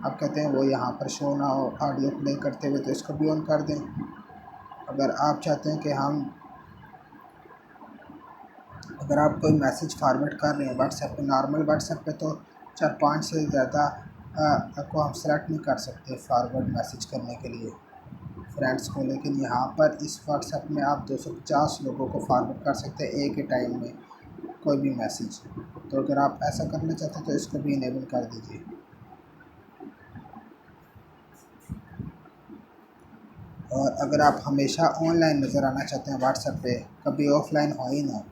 आप कहते हैं वो यहाँ पर शो ना हो ऑडियो प्ले करते हुए, तो इसको भी ऑन कर दें। अगर आप चाहते हैं कि अगर आप कोई मैसेज फॉरवर्ड कर रहे हैं व्हाट्सएप पे, नॉर्मल व्हाट्सएप पे तो 4-5 से ज़्यादा को हम सेलेक्ट नहीं कर सकते फॉरवर्ड मैसेज करने के लिए फ्रेंड्स को, लेकिन यहाँ पर इस व्हाट्सएप में आप 250 लोगों को फॉरवर्ड कर सकते हैं एक ही टाइम में कोई भी मैसेज। तो अगर आप ऐसा करना चाहते हैं तो इसको भी इनेबल कर दीजिए। और अगर आप हमेशा ऑनलाइन नज़र आना चाहते हैं व्हाट्सएप पे, कभी ऑफलाइन हो ही ना,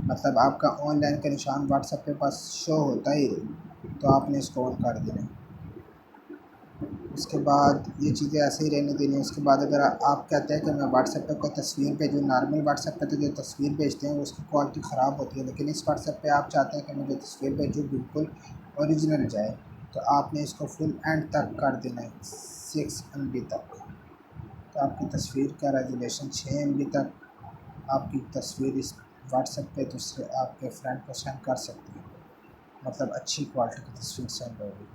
मतलब आपका ऑनलाइन का निशान व्हाट्सएप पे पास शो होता ही रहे, तो आपने इसको ऑन कर देना। उसके बाद ये चीज़ें ऐसे ही रहने देनी है। उसके बाद अगर आप कहते हैं कि मैं व्हाट्सएप पे कोई तस्वीर भेजूँ, नॉर्मल व्हाट्सएप पे तो जो तस्वीर भेजते हैं उसकी क्वालिटी ख़राब होती है, लेकिन इस व्हाट्सएप पे आप चाहते हैं कि मैं जो तस्वीर भेजूँ बिल्कुल ओरिजिनल जाए, तो आपने इसको फुल एंड तक कर देना है 6 MB तक, तो आपकी तस्वीर का रेजोल्यूशन 6 MB तक आपकी तस्वीर इस व्हाट्सएप पे दूसरे आपके फ्रेंड को सेंड कर सकते हैं, मतलब अच्छी क्वालिटी की तस्वीर सेंड होगी।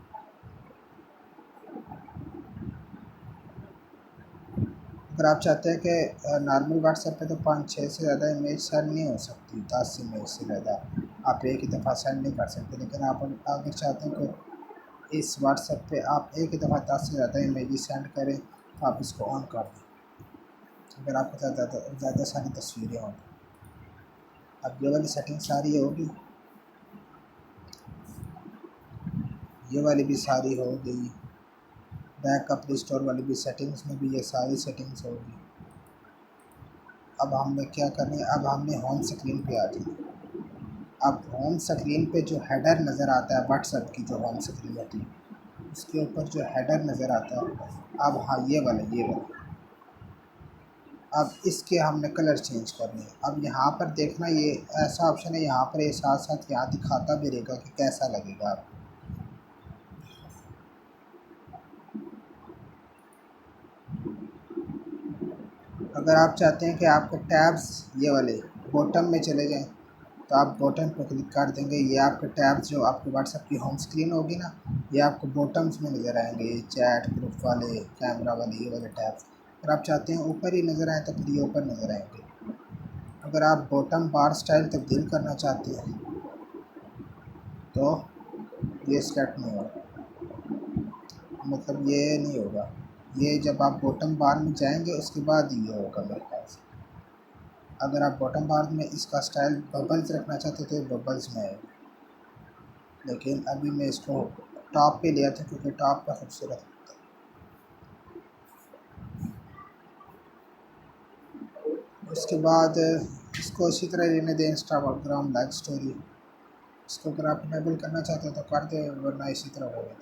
अगर आप चाहते हैं कि नॉर्मल व्हाट्सएप पे तो 5-6 से ज़्यादा इमेज सेंड नहीं हो सकती, 10 इमेज से ज़्यादा आप एक ही दफ़ा सेंड नहीं कर सकते, लेकिन आप अगर चाहते हैं कि इस व्हाट्सएप पे आप एक ही दफ़ा 10 से ज़्यादा इमेज सेंड करें तो आप इसको ऑन कर दें। अगर आपके साथ ज़्यादा सारी तस्वीरें हों, अब ये वाली सेटिंग सारी होगी, ये वाली भी सारी हो गई, बैकअप रिस्टोर वाली भी सेटिंग्स में भी ये सारी सेटिंग्स होगी। अब हमने क्या करनी है, अब हमने होम स्क्रीन पे आ जाना। अब होम स्क्रीन पे जो हेडर नज़र आता है व्हाट्सएप की जो होम स्क्रीन होती है उसके ऊपर जो हेडर नज़र आता है, अब हाँ ये वाला अब इसके हमने कलर चेंज करने हैं। अब यहाँ पर देखना ये ऐसा ऑप्शन है, यहाँ पर ये साथ साथ यहाँ दिखाता भी रहेगा कि कैसा लगेगा आपको। अगर आप चाहते हैं कि आपके टैब्स ये वाले बॉटम में चले जाएं तो आप बॉटम पर क्लिक कर देंगे, ये आपके टैब्स जो आपके व्हाट्सएप की होम स्क्रीन होगी ना, ये आपको बॉटम्स में नज़र आएंगे, ये चैट ग्रुप वाले कैमरा वाले ये वाले टैब्स। अगर आप चाहते हैं ऊपर ही नज़र आए तो फिर ये ऊपर नज़र आएंगे। अगर आप बॉटम बार स्टाइल तब्दील करना चाहते हैं तो ये सेलेक्ट नहीं होगा, मतलब ये नहीं होगा, ये जब आप बॉटम बार में जाएंगे उसके बाद ये होगा मेरे ख्याल से। अगर आप बॉटम बार में इसका स्टाइल बबल्स रखना चाहते थे बबल्स में आएगा, लेकिन अभी मैं इसको टॉप पे लिया था क्योंकि टॉप का खूबसूरत होता है। उसके बाद इसको इसी तरह रहने दें, इंस्टाग्राम लाइव स्टोरी, इसको अगर आप इनेबल करना चाहते हो तो कर दें, वरना इसी तरह होगा।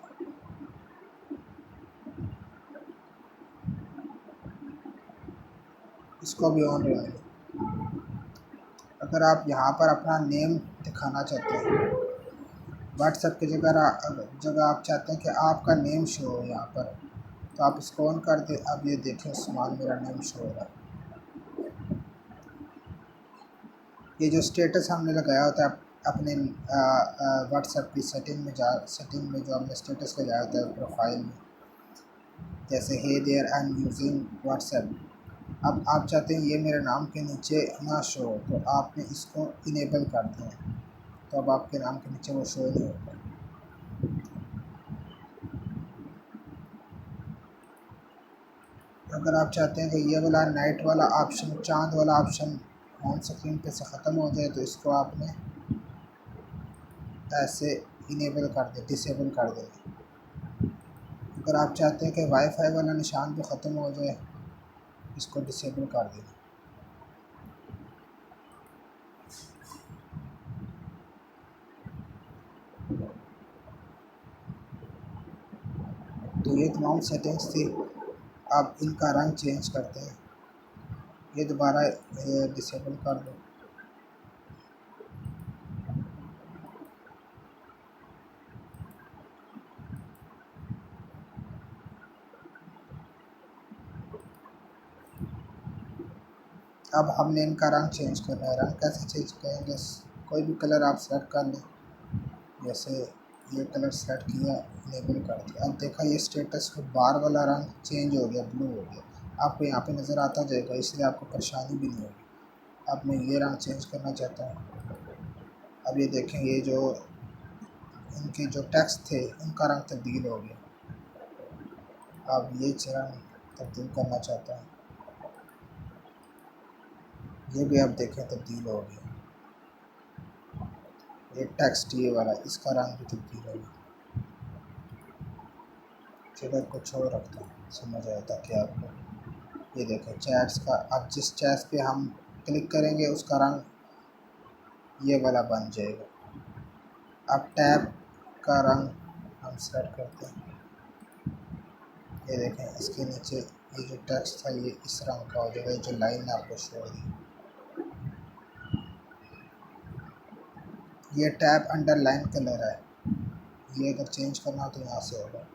इसको भी ऑन रहने दें। अगर आप यहाँ पर अपना नेम दिखाना चाहते हैं व्हाट्सएप की जगह आप चाहते हैं कि आपका नेम शो हो यहाँ पर, तो आप इसको ऑन कर दें। अब ये देखें उस्मान मेरा नेम शो हो रहा है। ये जो स्टेटस हमने लगाया होता है अपने व्हाट्सएप की सेटिंग में जो हमने स्टेटस लगाया होता है प्रोफाइल में, जैसे hey there I am using WhatsApp, अब आप चाहते हैं ये मेरे नाम के नीचे ना शो हो तो आपने इसको इनेबल कर दिया, तो अब आपके नाम के नीचे वो शो नहीं होगा। अगर आप चाहते हैं कि ये वाला नाइट वाला ऑप्शन, चांद वाला ऑप्शन ऑन स्क्रीन पे से ख़त्म हो जाए, तो इसको आपने ऐसे इनेबल कर दें, डिसेबल कर दें। अगर आप चाहते हैं कि वाईफाई वाला निशान भी ख़त्म हो जाए, इसको डिसेबल कर दें। तो ये तमाम सेटिंग्स थी। आप इनका रंग चेंज करते हैं, ये दोबारा डिसेबल कर दो। अब हमने इनका रंग चेंज करना है। रंग कैसे चेंज करेंगे? कोई भी कलर आप सेलेक्ट कर लें, जैसे ये कलर सेलेक्ट किया, इनेबल कर दिया। अब देखा ये स्टेटस बार वाला रंग चेंज हो गया, ब्लू हो गया। आपको यहाँ पे नज़र आता जाएगा, इसलिए आपको परेशानी भी नहीं होगी। अब मैं ये रंग चेंज करना चाहता हूँ। अब ये देखें, ये जो इनके जो टेक्स्ट थे उनका रंग तब्दील हो गया। अब ये रंग तब्दील करना चाहता हूँ, ये भी आप देखें तब्दील हो गया। ये टेक्स्ट ये वाला, इसका रंग भी तब्दील हो गया। चलो कुछ और रखता हूँ, समझ आया ताकि आपको। ये देखें चैट्स का, अब जिस चैट्स पे हम क्लिक करेंगे उसका रंग ये वाला बन जाएगा। अब टैब का रंग हम सेलेक्ट करते हैं, ये देखें इसके नीचे ये जो टेक्स्ट था ये इस रंग का हो जाएगा, जो लाइन आपको शो हो रही है। ये टैब अंडरलाइन कलर है, ये अगर चेंज करना हो तो यहाँ से होगा।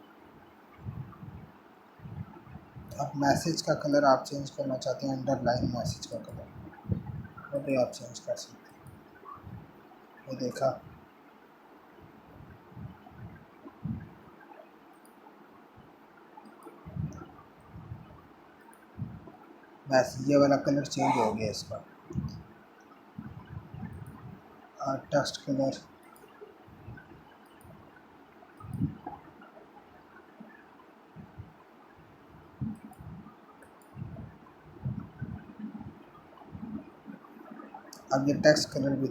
अब मैसेज का कलर आप चेंज करना चाहते हैं, अंडरलाइन मैसेज का कलर, वो भी आप चेंज कर सकते हैं। ये देखा, मैसेज ये वाला कलर चेंज हो गया इसका। टेक्स्ट कलर, अब ये टेक्स्ट कलर भी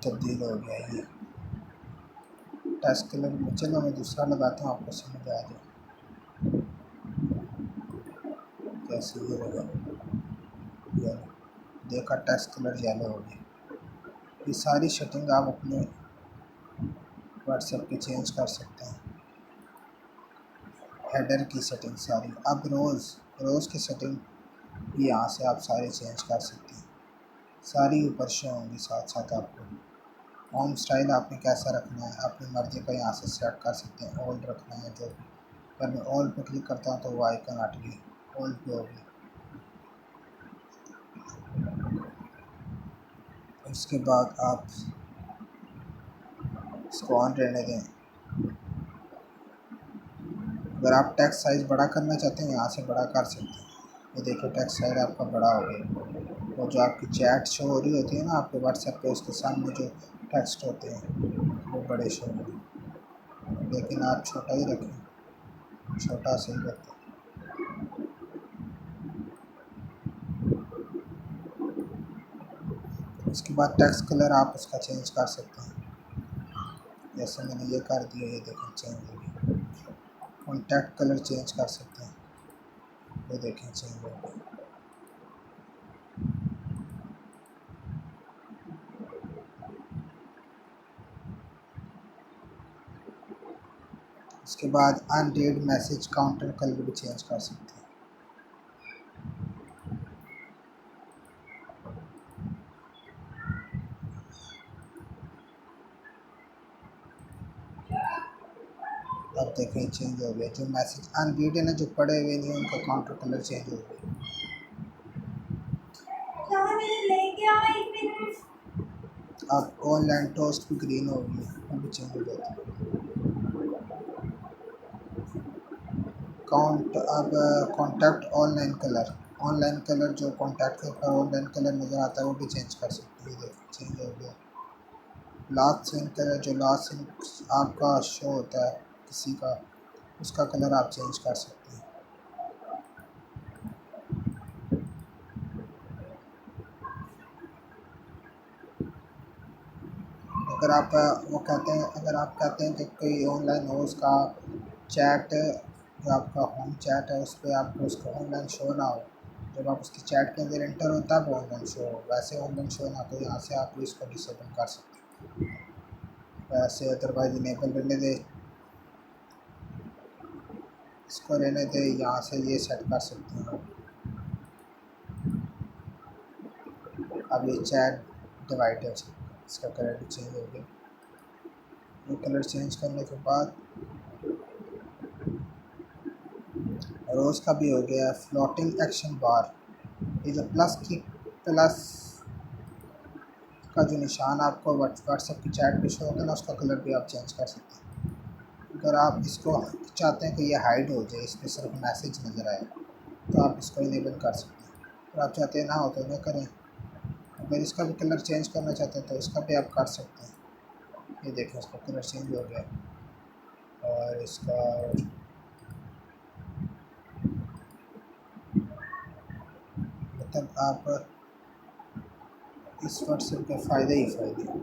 तब्दील हो गया है। ये टेक्स्ट कलर में, चलो मैं दूसरा लगाता हूँ, आपको समझ आ जाए कैसे ये लगा। ये देखा टेक्स्ट कलर येलो हो गया। ये सारी सेटिंग आप अपने व्हाट्सएप पे चेंज कर सकते हैं। हेडर की सेटिंग सारी। अब रोज़ की सेटिंग भी यहाँ से आप सारे चेंज कर सकते हैं, सारी ऊपर शो होंगी साथ साथ आपको। होम स्टाइल आपने कैसा रखना है अपनी मर्ज़ी का यहाँ से सेलेक्ट कर सकते हैं। ओल्ड रखना है जो, अगर मैं ऑल पे क्लिक करता हूँ तो वो आइकन हट गई, ऑल पे हो गई। उसके बाद आप इसको ऑन रहने दें। अगर आप टेक्स्ट साइज़ बड़ा करना चाहते हैं यहाँ से बड़ा कर सकते हैं। ये देखिए टेक्स्ट साइज़ आपका बड़ा हो गया। और जो आपकी चैट शो हो रही होती है ना आपके व्हाट्सएप पे, उसके सामने जो टेक्स्ट होते हैं वो बड़े शो हो रहे हैं, लेकिन आप छोटा ही रखें, छोटा सही रखें। उसके बाद टेक्स्ट कलर आप उसका चेंज कर सकते हैं, जैसे मैंने ये कर दिया, ये देखें चेंज हो गया। कॉन्टैक्ट कलर चेंज कर सकते हैं, ये देखें चेंज हो गया। उसके बाद अनरीड मैसेज काउंटर कलर भी चेंज कर सकते हैं। अब देखें चेंज हो गया, जो मैसेज अनरीड है ना, जो पढ़े हुए नहीं उनका काउंटर कलर चेंज हो गया। अब ऑनलाइन टोस्ट भी ग्रीन हो गई, वो भी चेंज हो जाता है। अब कॉन्टैक्ट ऑनलाइन कलर जो कॉन्टैक्ट के ऊपर ऑनलाइन कलर नज़र आता है वो भी चेंज कर सकते हैं। ये देखिए चेंज हो गया। लास्ट सीन कलर, जो लास्ट सीन आपका शो होता है किसी का, उसका कलर आप चेंज कर सकते हैं। अगर आप वो कहते हैं, अगर आप कहते हैं कि कोई ऑनलाइन हो, उसका चैट जो आपका होम चैट है उस पर आपको उसका ऑनलाइन शो ना हो, जब आप उसकी चैट के अंदर इंटर हो तब ऑनलाइन शो हो, वैसे ऑनलाइन शो ना, तो यहाँ से आप इसको डिसेबल कर सकते हैं। वैसे अदरवाइज इनेबल रहने दे, इसको रहने दे, यहाँ से ये सेट कर सकते हैं। अब ये चैट डिवाइडर, इसका कलर भी चेंज हो गया। ये कलर चेंज करने के बाद रोज़ का भी हो गया। फ्लोटिंग एक्शन बार, ये जो प्लस का जो निशान आपको व्हाट्सएप की चैट पे शो होगा ना, उसका कलर भी आप चेंज कर सकते हैं। अगर आप इसको चाहते हैं कि ये हाइड हो जाए, इस पर सिर्फ मैसेज नज़र आए, तो आप इसको इनेबल कर सकते हैं। अगर आप चाहते हैं ना हो तो ना करें। अगर इसका भी कलर चेंज करना चाहते हैं तो इसका भी आप कर सकते हैं। ये देखें, इसका कलर चेंज हो गया। और इसका मतलब आप इस व्हाट्सएप के फ़ायदे ही फ़ायदे हैं।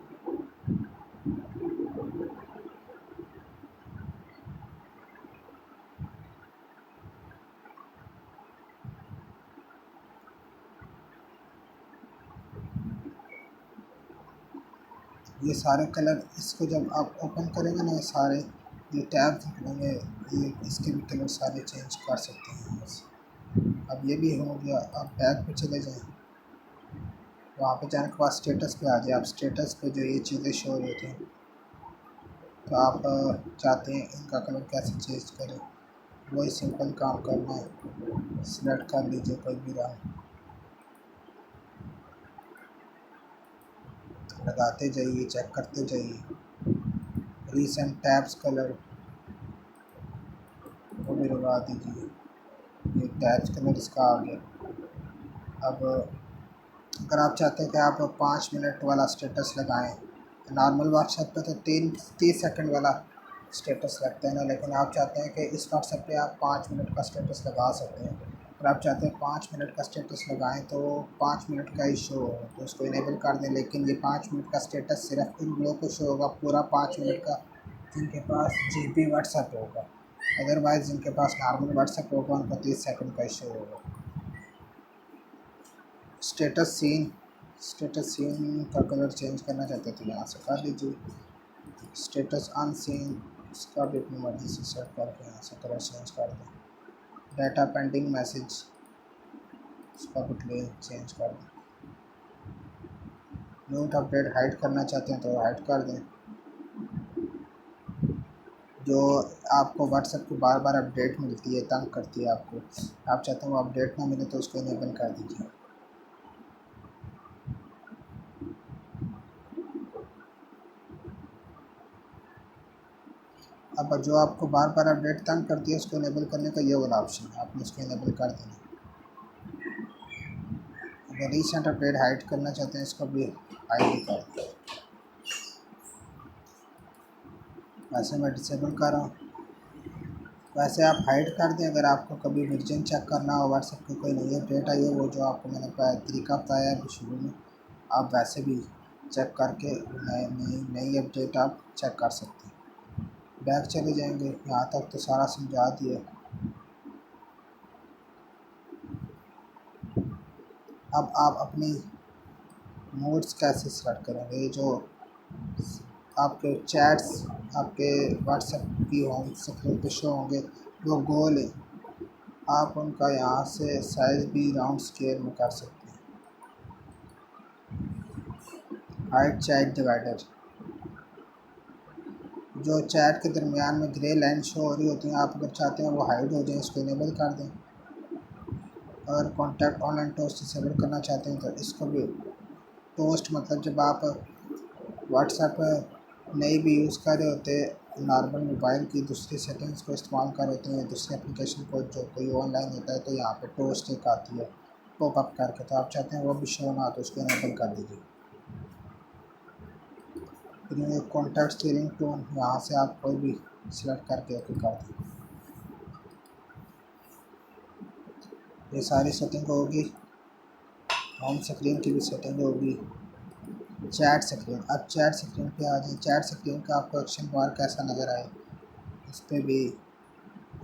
ये सारे कलर, इसको जब आप ओपन करेंगे ना, ये सारे ये टैब निकलेंगे, ये इसके भी कलर सारे चेंज कर सकते हैं यहाँ से। अब ये भी हो गया। आप बैक पे चले जाएं, वहाँ पे जाने के बाद स्टेटस पे आ जाए। आप स्टेटस पे जो ये चीज़ें शो हो रही थी, तो आप चाहते हैं इनका कलर कैसे चेंज करें, वही सिंपल काम करना है। सिलेक्ट कर लीजिए कोई भी रंग, लगाते जाइए, चेक करते जाइए। रीसेंट टैब्स कलर वो भी लगा दीजिए। ये टैब्स कलर इसका आ गया। अब अगर आप चाहते हैं कि आप 5 मिनट वाला स्टेटस लगाएं, नॉर्मल व्हाट्सएप पे तो 30 सेकंड वाला स्टेटस लगता है ना, लेकिन आप चाहते हैं कि इस व्हाट्सएप पे आप 5 मिनट का स्टेटस लगा सकते हैं। अगर आप चाहते हैं 5 मिनट का स्टेटस लगाएं तो 5 मिनट का ही शो हो, तो उसको इनेबल कर दें। लेकिन ये 5 मिनट का स्टेटस सिर्फ उन लोगों को शो होगा पूरा 5 मिनट का जिनके पास जीबी व्हाट्सएप होगा। अदरवाइज़ जिनके पास नॉर्मल व्हाट्सएप होगा उनको 30 सेकंड का ही शो होगा। स्टेटस सीन का कलर चेंज करना चाहते हैं तो यहाँ से कर लीजिए। स्टेटस अनसीन, इसका भी अपनी मर्ज़ी से सेट करके यहाँ से कलर चेंज कर दें। डाटा पेंडिंग मैसेज, इसका भी कलर चेंज कर दें। म्यूट अपडेट हाइड करना चाहते हैं तो हाइड कर दें। जो आपको व्हाट्सएप की बार बार अपडेट मिलती है, तंग करती है आपको, आप चाहते हैं वो अपडेट ना मिले, तो उसको इनेबल कर दीजिए। अब जो आपको बार बार अपडेट तंग करती है, उसको इनेबल करने का ये वाला ऑप्शन है, आपने इसको इनेबल कर देना। अगर रीसेंट अपडेट हाइड करना चाहते हैं, इसको भी हाइड कर दें। वैसे मैं डिसेबल कर रहा हूँ। वैसे आप हाइड कर दें। अगर आपको कभी वर्जन चेक करना हो, व्हाट्सएप की कोई नई अपडेट आई है, वो जो आपको मैंने तरीका बताया है शुरू में, आप वैसे भी चेक करके नई नई अपडेट आप चेक कर सकते हैं। बैक चले जाएंगे, यहाँ तक तो सारा समझा दिया। अब आप अपनी मोड्स कैसे सेलेक्ट करेंगे। ये जो आपके चैट्स आपके व्हाट्सएप की होम स्क्रीन पे शो होंगे, वो गोल है, आप उनका यहाँ से साइज़ भी राउंड स्केल में कर सकते हैं। हाइड चैट डिवाइडर, जो चैट के दरमियान में ग्रे लाइन शो हो रही होती हैं, आप अगर चाहते हैं वो हाइड हो जाए, इसको इनेबल कर दें। और कॉन्टैक्ट ऑनलाइन टोस्ट डिसेबल करना चाहते हैं तो इसको भी, टोस्ट मतलब जब आप व्हाट्सएप नहीं भी यूज़ कर रहे होते, नॉर्मल मोबाइल की दूसरी सेटिंग्स को इस्तेमाल कर होते हैं, दूसरे एप्लीकेशन को जो कोई ऑनलाइन होता है, तो यहाँ पे टोस्ट एक आती है पॉपअप करके, तो आप चाहते हैं वो भी शो ना, तो उसको इनेबल कर दीजिए। कॉन्टैक्ट स्टीयरिंग टोन, यहाँ से आप कोई भी सिलेक्ट करके ओके कर दें। ये सारी सेटिंग होगी। होम स्क्रीन की भी सेटिंग होगी। चैट स्क्रीन, अब चैट स्क्रीन पे आ जाए। चैट स्क्रीन का आपको एक्शन बार कैसा नज़र आए, इस पर भी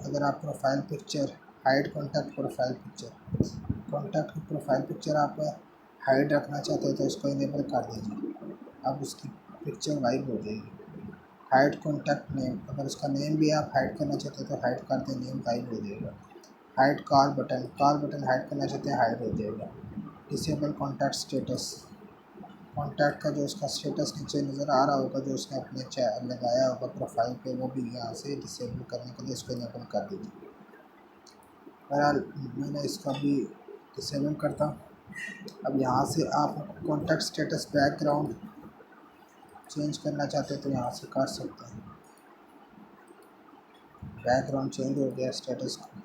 अगर आप profile picture hide contact profile picture, contact की प्रोफाइल पिक्चर आप हाइड रखना चाहते हैं तो इसको इनेबल कर दीजिए। अब उसकी पिक्चर वाइब हो जाएगी। हाइड कॉन्टैक्ट नेम, अगर उसका नेम भी आप हाइड करना चाहते हैं तो हाइड कर दें, नेम गायब हो जाएगा। हाइड कॉल बटन हाइड करना चाहते हैं, हाइड हो जाएगा। डिसेबल कॉन्टैक्ट स्टेटस, कॉन्टैक्ट का जो उसका स्टेटस नीचे नज़र आ रहा होगा जो उसने अपने लगाया होगा प्रोफाइल पे, वो भी यहाँ से डिसेबल करने के लिए इसको इनेबल कर दीजिए। बहरहाल मैंने इसका भी डिसेबल करता हूँ। अब यहाँ से आप कॉन्टैक्ट स्टेटस बैकग्राउंड चेंज करना चाहते हैं तो यहाँ से कर सकते हैं। बैकग्राउंड चेंज हो गया स्टेटस का।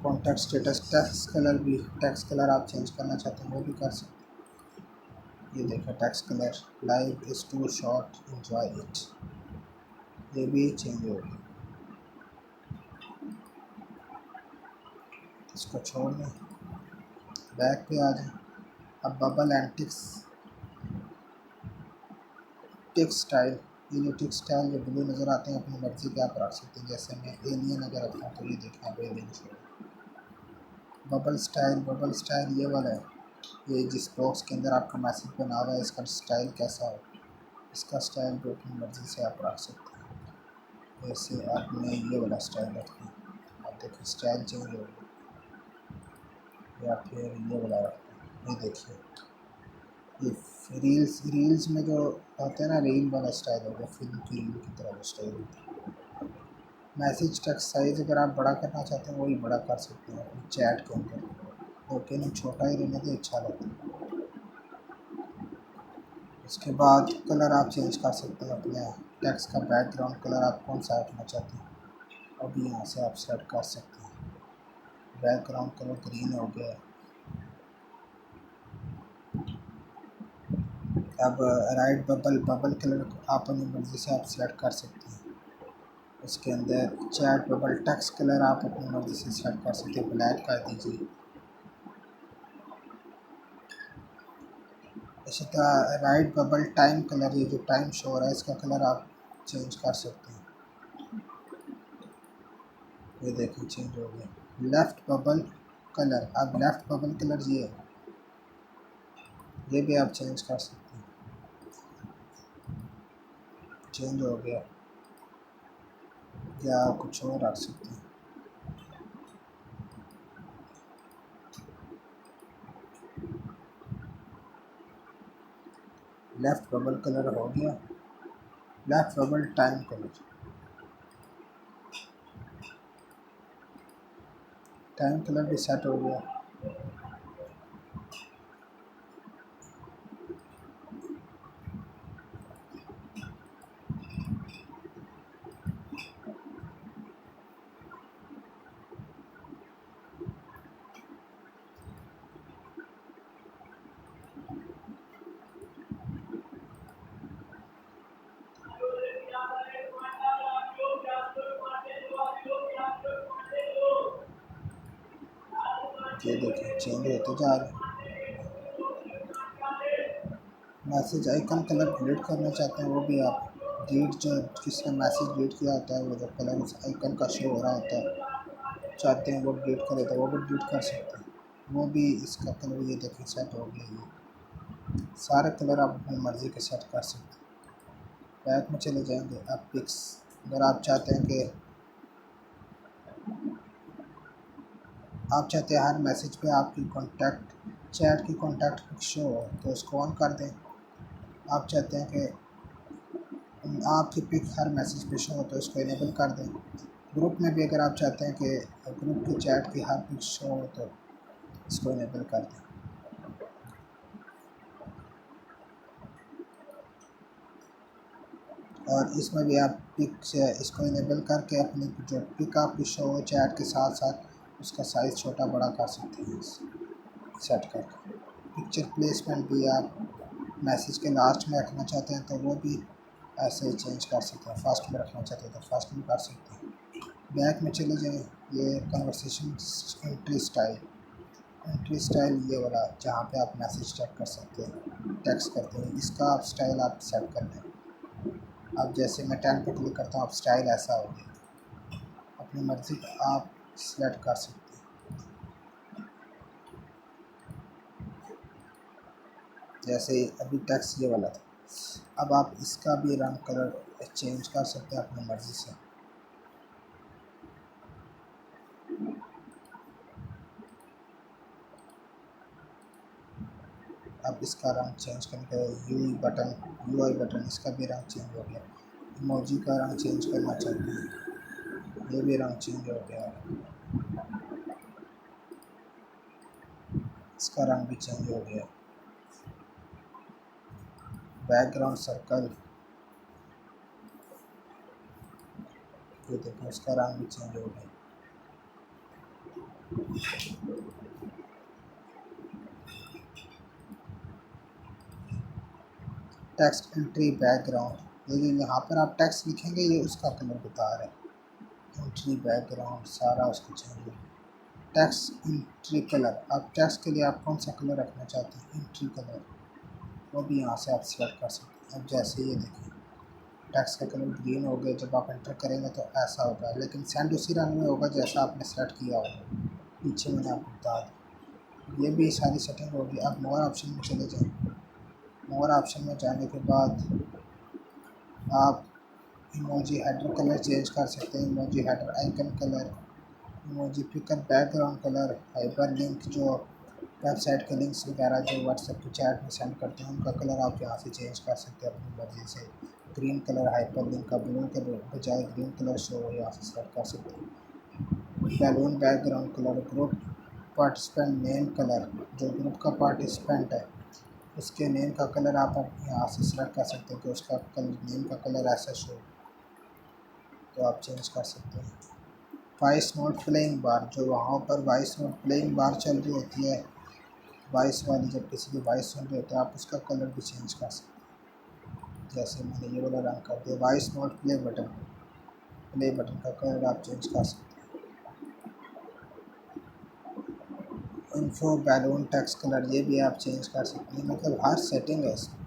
कॉन्टैक्ट स्टेटस टेक्स्ट कलर भी, टेक्स्ट कलर आप चेंज करना चाहते हैं वो भी कर सकते हैं। ये देखिए text colour, life is too short enjoy it, ये भी चेंज हो गया। इसको छोड़ दें, बैक पे आ जाए। अब बबल एंड टिक स्टाइल, ये जो टिक स्टाइल जो ब्लू नज़र आते हैं अपनी मर्ज़ी के आप रख सकते हैं। जैसे मैं एलियन अगर रखता हूँ तो ये देखें आप एलियन से। बबल स्टाइल ये वाला है, ये जिस बॉक्स के अंदर आपका मैसेज बना हुआ है इसका स्टाइल कैसा हो, इसका स्टाइल भी अपनी मर्ज़ी से आप रख सकते हैं। जैसे आपने ये वाला स्टाइल रखना है, आप देखिए स्टाइल चेंज हो गया। या फिर ये वाला रखते हैं, ये देखिए ये रील्स में जो होते हैं ना, रील वाला स्टाइल हो गया, फिल्म की रील की तरह स्टाइल होता है। मैसेज टेक्स्ट साइज़ अगर आप बड़ा करना चाहते हैं वही बड़ा कर सकते हैं अपनी चैट के अंदर, लेकिन छोटा ही रहने से अच्छा लगता है। उसके बाद कलर आप चेंज कर सकते हैं अपने टेक्स्ट का, बैकग्राउंड कलर आप कौन सा रखना चाहते हैं अभी यहाँ से आप सेट कर सकते हैं। बैकग्राउंड कलर ग्रीन हो गया। अब राइट बबल कलर आप अपनी मर्ज़ी से आप सेलेक्ट कर सकते हैं। उसके अंदर चैट बबल टेक्स्ट कलर आप अपनी मर्ज़ी से सेट कर सकते हैं, ब्लैक कर दीजिए। इसी तरह राइट बबल टाइम कलर, ये जो टाइम शो हो रहा है इसका कलर आप चेंज कर सकते हैं। ये देखिए चेंज हो गया। लेफ़्ट बबल कलर, अब लेफ़्ट बबल कलर ये भी आप चेंज कर सकते हैं, चेंज हो गया। या आप कुछ और रख सकते हैं। लेफ़्ट बबल कलर हो गया। Left bubble time colour, time colour भी सेट हो गया। ये देखिए चेंज होते जा रहे हैं। मैसेज आइकन कलर डिलीट करना चाहते हैं वो भी आप डिलीट, जो किसने मैसेज डिलीट किया होता है वो जो कलर उस आइकन का शो हो रहा होता है चाहते हैं वो डिलीट करे तो वो भी डिलीट कर सकते हैं। वो भी इसका कलर ये देखिए सेट हो गया। ये सारे कलर आप अपनी मर्ज़ी के सेट कर सकते हैं। बैक में चले जाएंगे। अब पिक्स, अगर आप चाहते हैं कि हर मैसेज पे आपकी कॉन्टैक्ट चैट की कॉन्टैक्ट पिक शो हो तो उसको ऑन कर दें। आप चाहते हैं कि आपकी पिक हर मैसेज पे शो हो तो इसको इनेबल कर दें। ग्रुप में भी अगर आप चाहते हैं कि ग्रुप की चैट की हर पिक शो हो तो इसको इनेबल कर दें। और इसमें भी आप पिक से इसको इनेबल करके अपनी जो पिक आपकी शो हो चैट के साथ साथ उसका साइज़ छोटा बड़ा कर सकते हैं सेट करके। पिक्चर प्लेसमेंट भी आप मैसेज के लास्ट में रखना चाहते हैं तो वो भी ऐसे ही चेंज कर सकते हैं। फर्स्ट में रखना चाहते हैं तो फर्स्ट में कर सकते हैं। बैक में चले जाएँ, ये कन्वर्सेशन एंट्री स्टाइल ये वाला जहाँ पे आप मैसेज टाइप कर सकते हैं, टेक्स्ट करते हैं, इसका आप स्टाइल आप सेट कर लें। अब जैसे मैं 10 पे क्लिक करता हूँ, अब स्टाइल ऐसा हो गया, अपनी मर्ज़ी का आप सेलेक्ट कर सकते हैं। जैसे अभी टेक्स्ट ये वाला था, अब आप इसका भी रंग कलर चेंज कर सकते हैं अपनी मर्ज़ी से। अब इसका रंग चेंज करने का यूआई बटन इसका भी रंग चेंज हो गया। इमोजी का रंग चेंज करना चाहते हैं, ये भी रंग चेंज हो गया, इसका रंग भी चेंज हो गया। बैकग्राउंड सर्कल ये देखो, इसका रंग भी चेंज हो गया। टेक्स्ट एंट्री बैकग्राउंड, ये यहाँ पर आप टेक्स्ट लिखेंगे ये उसका कलर बता रहा है। एंट्री बैकग्राउंड सारा उसको चेंज हो गया। टेक्स्ट एंट्री कलर, अब टेक्स्ट के लिए आप कौन सा कलर रखना चाहते हैं, एंट्री कलर, वो भी यहाँ से आप सिलेक्ट कर सकते हैं। अब जैसे ये देखिए टेक्स्ट का कलर ग्रीन हो गया, जब आप एंटर करेंगे तो ऐसा होगा, लेकिन सेंड उसी रंग में होगा जैसा आपने सेलेक्ट किया होगा, पीछे मैंने आपको बता दी। ये भी सारी सेटिंग होगी। अब मोर ऑप्शन में चले जाएँ। मोर ऑप्शन में जाने के बाद आप इमोजी हेडर कलर चेंज कर सकते हैं, emoji header icon colour, emoji picker background colour, hyper link जो वेबसाइट के लिंक्स वगैरह जो व्हाट्सएप के चैट में सेंड करते हैं उनका कलर आप यहाँ से चेंज कर सकते हैं अपनी मर्ज़ी से। ग्रीन कलर हाइपर लिंक का ब्लू के बजाय ग्रीन कलर शो हो, यहाँ से सेलेक्ट कर सकते हैं। Balloon background colour, group participant name colour, जो ग्रुप का पार्टिसिपेंट है उसके नेम का कलर आप यहाँ से सिलेक्ट कर सकते हैं कि उसका नेम का कलर ऐसा शो, तो आप चेंज कर सकते हैं। वॉइस नोट प्लेइंग बार, जो वहाँ पर वॉइस नोट प्लेइंग बार चल रही होती है, वॉइस वाली जब किसी की वॉइस सुन रहे होते हैं आप उसका कलर भी चेंज कर सकते हैं। जैसे मैंने ये वाला रंग कर दिया, वॉइस नोट प्ले बटन का कलर आप चेंज कर सकते हैं। इन्फो बैलून टेक्स्ट कलर ये भी आप चेंज कर सकते हैं, मतलब हर सेटिंग है इसमें।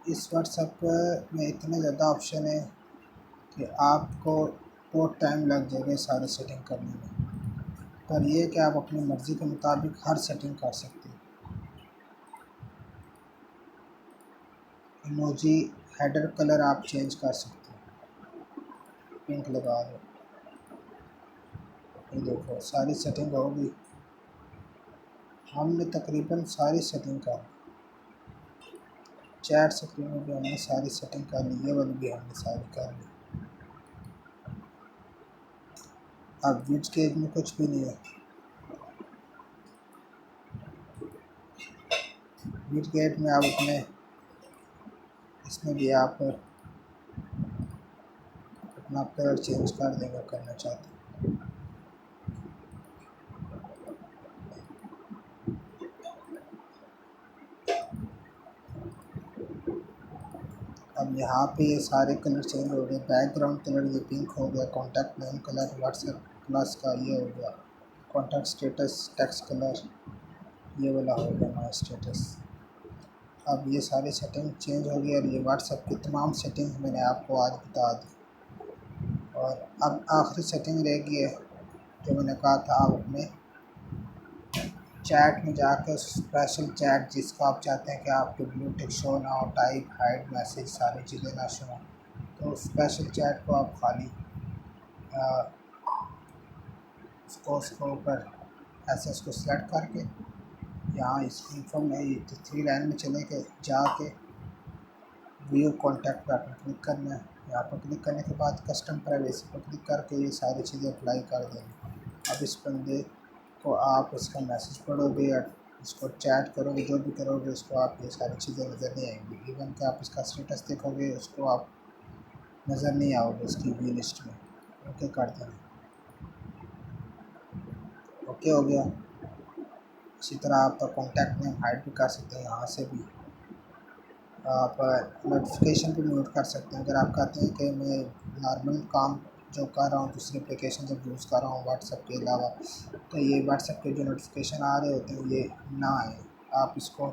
इस व्हाट्सएप में इतने ज़्यादा ऑप्शन है कि आपको बहुत टाइम लग जाएगा सारी सेटिंग करने में, पर ये कि आप अपनी मर्ज़ी के मुताबिक हर सेटिंग कर सकते हैं। इमोजी हेडर कलर आप चेंज कर सकते हैं, पिंक लगा दो, ये देखो सारी सेटिंग होगी। हमने तकरीबन सारी सेटिंग कर ली, चैट स्क्रीन में भी हमने सारी सेटिंग कर ली, ये वाली भी हमने सारी कर ली। अब विड्थ केज में कुछ भी नहीं है, विड्थ केज में आप अपने इसमें भी आप अपना कलर चेंज कर देंगे करना चाहते हैं। अब यहाँ पे ये सारे कलर चेंज हो गए। बैकग्राउंड कलर ये पिंक हो गया, contact name colour WhatsApp plus का ये हो गया, कॉन्टैक्ट स्टेटस टेक्स्ट कलर ये वाला हो गया माई स्टेटस। अब ये सारी सेटिंग चेंज हो गई और ये व्हाट्सएप की तमाम सेटिंग मैंने आपको आज बता दी। और अब आखिरी सेटिंग रह गई है जो मैंने कहा था, आप अपने चैट में जाकर स्पेशल चैट जिसको आप चाहते हैं कि आपके ब्लू टिक शो ना हो, टाइप हाइड मैसेज सारी चीज़ें ना शो, तो स्पेशल चैट को आप खाली उसको ऊपर ऐसे उसको सेलेक्ट करके यहाँ इस इन्फो में 3 लाइन में चले के जाके व्यू कॉन्टैक्ट पर आपने क्लिक करना है। यहाँ पर क्लिक करने के बाद कस्टम प्राइवेसी पर क्लिक करके ये सारी चीज़ें अप्लाई कर देंगे। अब इस बंदे को आप इसका मैसेज पढ़ोगे या इसको चैट करोगे, जो भी करोगे उसको आप ये सारी चीज़ें नज़र नहीं आएंगी। इवन कि आप इसका स्टेटस देखोगे उसको आप नज़र नहीं आओगे उसकी व्यू लिस्ट में। ओके कर देना, ओके हो गया। इसी तरह आप कॉन्टैक्ट नेम हाइड भी कर सकते हैं। यहाँ से भी आप नोटिफिकेशन भी म्यूट कर सकते हैं। अगर आप कहते हैं कि मैं नॉर्मल काम जो कर रहा हूँ, दूसरी एप्लीकेशन जब यूज़ कर रहा हूँ व्हाट्सएप के अलावा, तो ये व्हाट्सएप के जो नोटिफिकेशन आ रहे होते हैं ये ना आए। आप इसको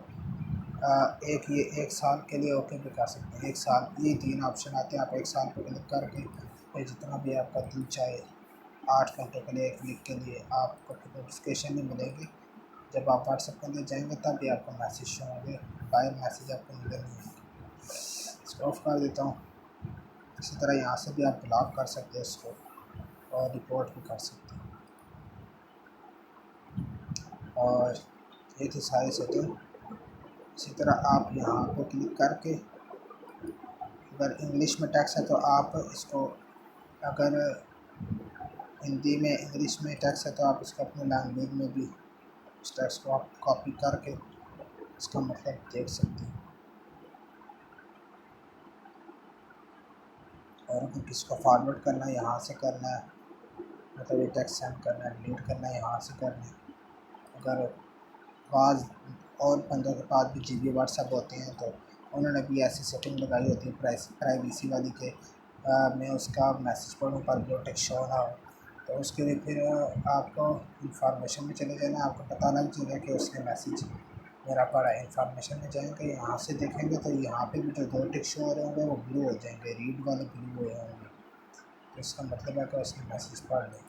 एक साल के लिए ओके भी कर सकते हैं। 1 साल, ये 3 ऑप्शन आते हैं। आप 1 साल पे क्लिक करके फिर जितना भी आपका दिल चाहे 8 घंटे के लिए, 1 वीक के लिए आपको नोटिफिकेशन नहीं मिलेगी। जब आप व्हाट्सएप के अंदर जाएंगे तब भी आपको मैसेज शो होंगे, बाहर मैसेज आपको मिले नहीं है। इसको ऑफ कर देता हूँ। इसी तरह यहाँ से भी आप ब्लॉक कर सकते हैं इसको और रिपोर्ट भी कर सकते हैं। और ये थी सारी सेटिंग। इसी तरह आप यहाँ पे क्लिक करके अगर इंग्लिश में टेक्स्ट है तो आप इसको, अगर हिंदी में इंग्लिश में टेक्स्ट है तो आप इसको अपने लैंग्वेज में भी इस टेक्स्ट को आप कॉपी करके इसका मतलब देख सकते हैं। और अगर किसको फॉरवर्ड करना है यहाँ से करना है, मतलब ये टेक्स्ट सेंड करना है, डिलीट करना है यहाँ से करना है। अगर बाज़ और बंदों के पास भी जीबी व्हाट्सएप होते हैं तो उन्होंने भी ऐसी सेटिंग लगाई होती है प्राइवेसी वाली के मैं उसका मैसेज पढ़ूँ पर ब्लू टिक शो ना हो। तो उसके लिए फिर आपको इंफॉर्मेशन में चले जाना, आपको पता लग जाएगा कि उसने मैसेज मेरा पढ़ा है। इंफॉर्मेशन में जाएंगे, यहाँ से देखेंगे तो यहाँ पे भी जो 2 टिक शो हो रहे होंगे वो ब्लू हो जाएंगे, रीड वाले ब्लू हुए होंगे। तो इसका मतलब है कि उसने मैसेज पढ़ लिया।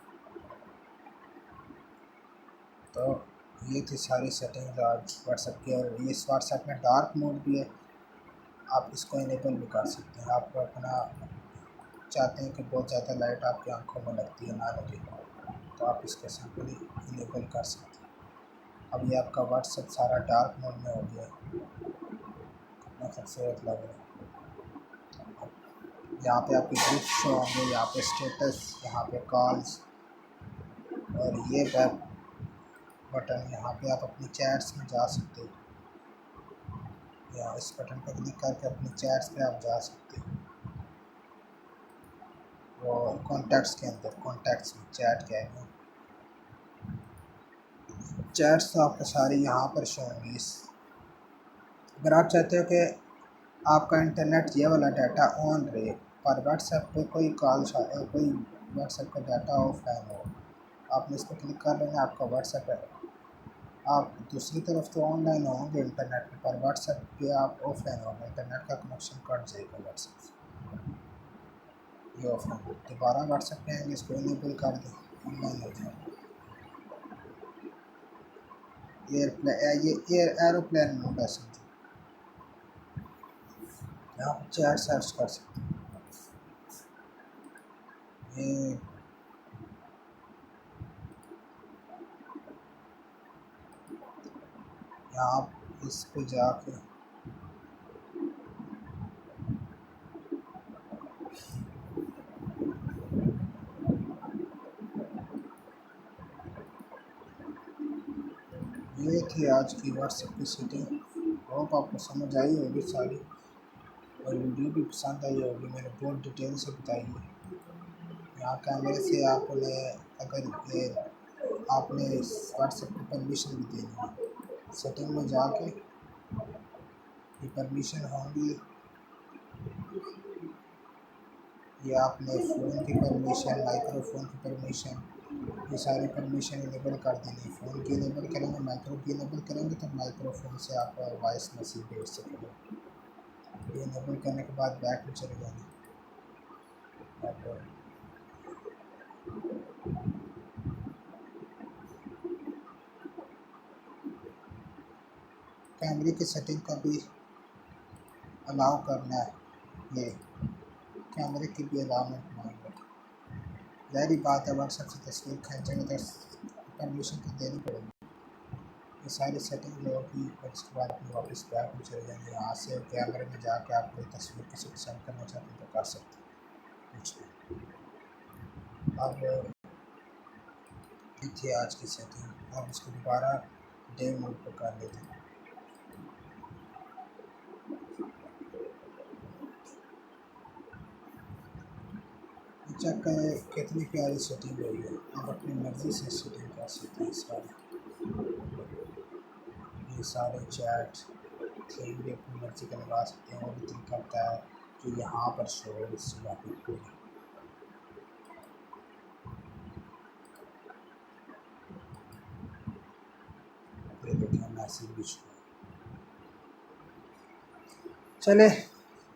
तो ये थी सारी सेटिंग्स आज व्हाट्सएप की। और इस व्हाट्सएप में डार्क मोड भी है, आप इसको इनेबल भी कर सकते हैं। आप अपना चाहते हैं कि बहुत ज़्यादा लाइट आपकी आंखों में लगती है ना लगे, तो आप इसको सिंपली इनेबल कर सकते हैं। अब ये आपका व्हाट्सएप सारा डार्क मोड में हो गया, कितना खूबसूरत लग रहा है। यहाँ पे आपके ग्रुप शो होंगे, यहाँ पे स्टेटस, यहाँ पे कॉल्स, और ये बैक बटन, यहाँ पे आप अपनी चैट्स में जा सकते हो। या इस बटन पर क्लिक करके अपनी चैट्स पे आप जा सकते हो। वो कॉन्टैक्ट्स के अंदर, कॉन्टैक्ट्स में चैट क्या है, चैट्स तो आपको सारी यहाँ पर शो होंगी। अगर आप चाहते हो कि आपका इंटरनेट ये वाला डाटा ऑन रहे पर व्हाट्सएप पे कोई कॉल्स आए, कोई व्हाट्सएप का डाटा ऑफ है हो, आपने इस पर क्लिक कर लेना, आपका व्हाट्सएप है। आप दूसरी तरफ तो ऑनलाइन होंगे इंटरनेट पे, पर व्हाट्सएप पे आप ऑफलाइन होंगे, इंटरनेट का कनेक्शन कट जाएगा व्हाट्सएप से। ये ऑफलाइन दोबारा व्हाट्सएप पे आएंगे, इसको इनेबल कर दें, ऑनलाइन हो जाए। ये एरोप्लेन मोड है, समझो यहाँ पर चैट सर्च कर सकते हैं। ये यहाँ इस पे जाके ये थी आज की व्हाट्सएप की सेटिंग। होप आपको समझ आई होगी सारी, और वीडियो भी पसंद आई होगी। मैंने बहुत डिटेल से बताई है। यहाँ कैमरे से आपने, अगर ये आपने व्हाट्सएप की परमिशन भी देनी है, सेटिंग में जाके ये परमिशन होंगी, ये आपने फ़ोन की परमिशन, माइक्रोफोन की परमिशन, ये सारी परमिशन इनेबल कर देनी है। फ़ोन की इनेबल करेंगे, माइक्रो की इनेबल करेंगे तो माइक्रोफोन से आप वॉइस मैसेज भेज सकेंगे। ये इनेबल करने के बाद बैक में चले जाएंगे। कैमरे की सेटिंग का भी अलाउ करना है, ये कैमरे की भी अलाउमेंट मांगे। ज़ाहिर बात है व्हाट्सएप से तस्वीर खींचेंगे तो परमिशन तो देनी पड़ेगी। ये सारी सेटिंग जो होगी, और उसके बाद अपनी वापस बैक में चले जाएंगे। यहाँ से कैमरे में जाके आप कोई तस्वीर किसी को सेंड करना चाहते हैं तो कर सकते हैं, कुछ नहीं। अब ये थी आज की सेटिंग। अब इसको दोबारा डे मोड पर कर लेते हैं। चेक करें कितनी प्यारी सेटिंग हुई है। आप अपनी मर्ज़ी से सेटिंग कर सकते हैं सारी। ये सारे चैट कहीं भी अपनी मर्जी का लगा सकते हैं, वो भी तरीका होता है जो यहाँ पर शो हो इस जगह पर पूरी। ये देखिए मैसेज भी शो। चले,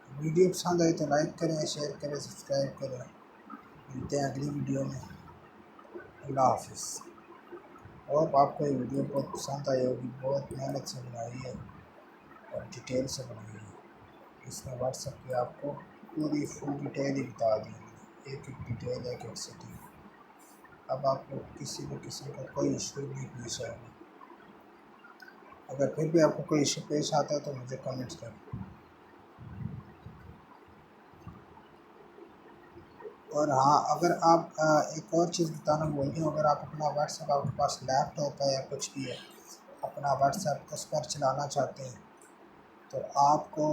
वीडियो पसंद आए तो लाइक करें, शेयर करें, सब्सक्राइब करें। मिलते हैं अगली वीडियो में। अल्लाह हाफिज़। और आपको ये वीडियो बहुत पसंद आई होगी, बहुत मेहनत से बनाई है और डिटेल से बनाई है। इसमें व्हाट्सएप पे आपको पूरी फुल डिटेल ही बता दी है, एक एक डिटेल, एक एक सेटिंग। अब आपको किसी भी किस्म का कोई इशू नहीं पेश आएगा। अगर फिर भी आपको कोई इशू पेश आता है तो मुझे कमेंट्स करें। और हाँ, अगर आप एक और चीज़ बताना भूल गए, अगर आप अपना व्हाट्सएप, आपके पास लैपटॉप है या कुछ भी है, अपना व्हाट्सएप उस पर चलाना चाहते हैं तो आपको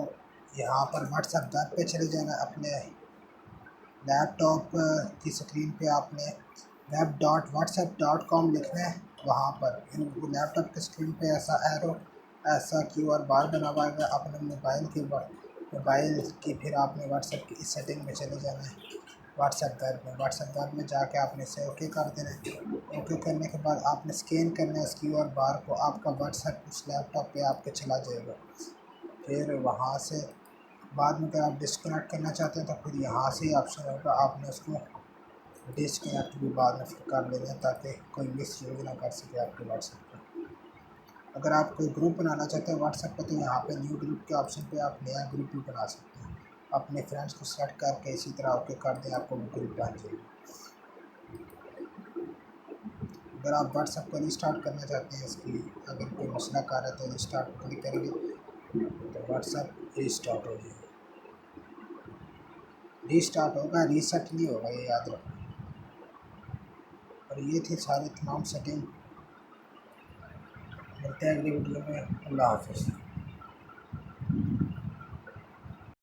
यहाँ पर व्हाट्सएप वेब पे चले जाना है। अपने लैपटॉप की स्क्रीन पे आपने web.whatsapp.com लिखना है। वहाँ पर लैपटॉप की स्क्रीन पे ऐसा एरो, ऐसा QR बार बना हुआ है। अपने मोबाइल की फिर आपने व्हाट्सएप की इस सेटिंग में चले जाना है, व्हाट्सएप वेब में जाके आपने इसे ओके कर देना है। ओके करने के बाद आपने स्कैन करना है इस QR बार को, आपका व्हाट्सएप उस लैपटॉप पे आपके चला जाएगा। फिर वहाँ से बाद में अगर आप डिस्कनेक्ट करना चाहते हैं तो फिर यहाँ से ही ऑप्शन होगा, आपने उसको डिस्कनेक्ट भी बाद में फिर कर लेना है ताकि कोई मिस यूज़ ना कर सके आपके व्हाट्सएप पर। अगर आप कोई ग्रुप बनाना चाहते हैं व्हाट्सएप पर तो यहाँ पे न्यू ग्रुप के ऑप्शन पे आप नया ग्रुप भी बना सकते हैं। अपने फ्रेंड्स को सेलेक्ट करके इसी तरह ओके कर दें, आपको ग्रुप बन जाएगा। अगर आप व्हाट्सएप को रिस्टार्ट करना चाहते हैं, इसकी अगर कोई मसला कर रहा है तो रिस्टार्ट पर क्लिक करेंगे तो व्हाट्सएप रिस्टार्ट हो जाएगा। रीस्टार्ट होगा, रीसेट नहीं होगा, ये याद रखना। और ये थी सारी तमाम सेटिंग। मिलते हैं अगली वीडियो में। अल्लाह हाफिज़।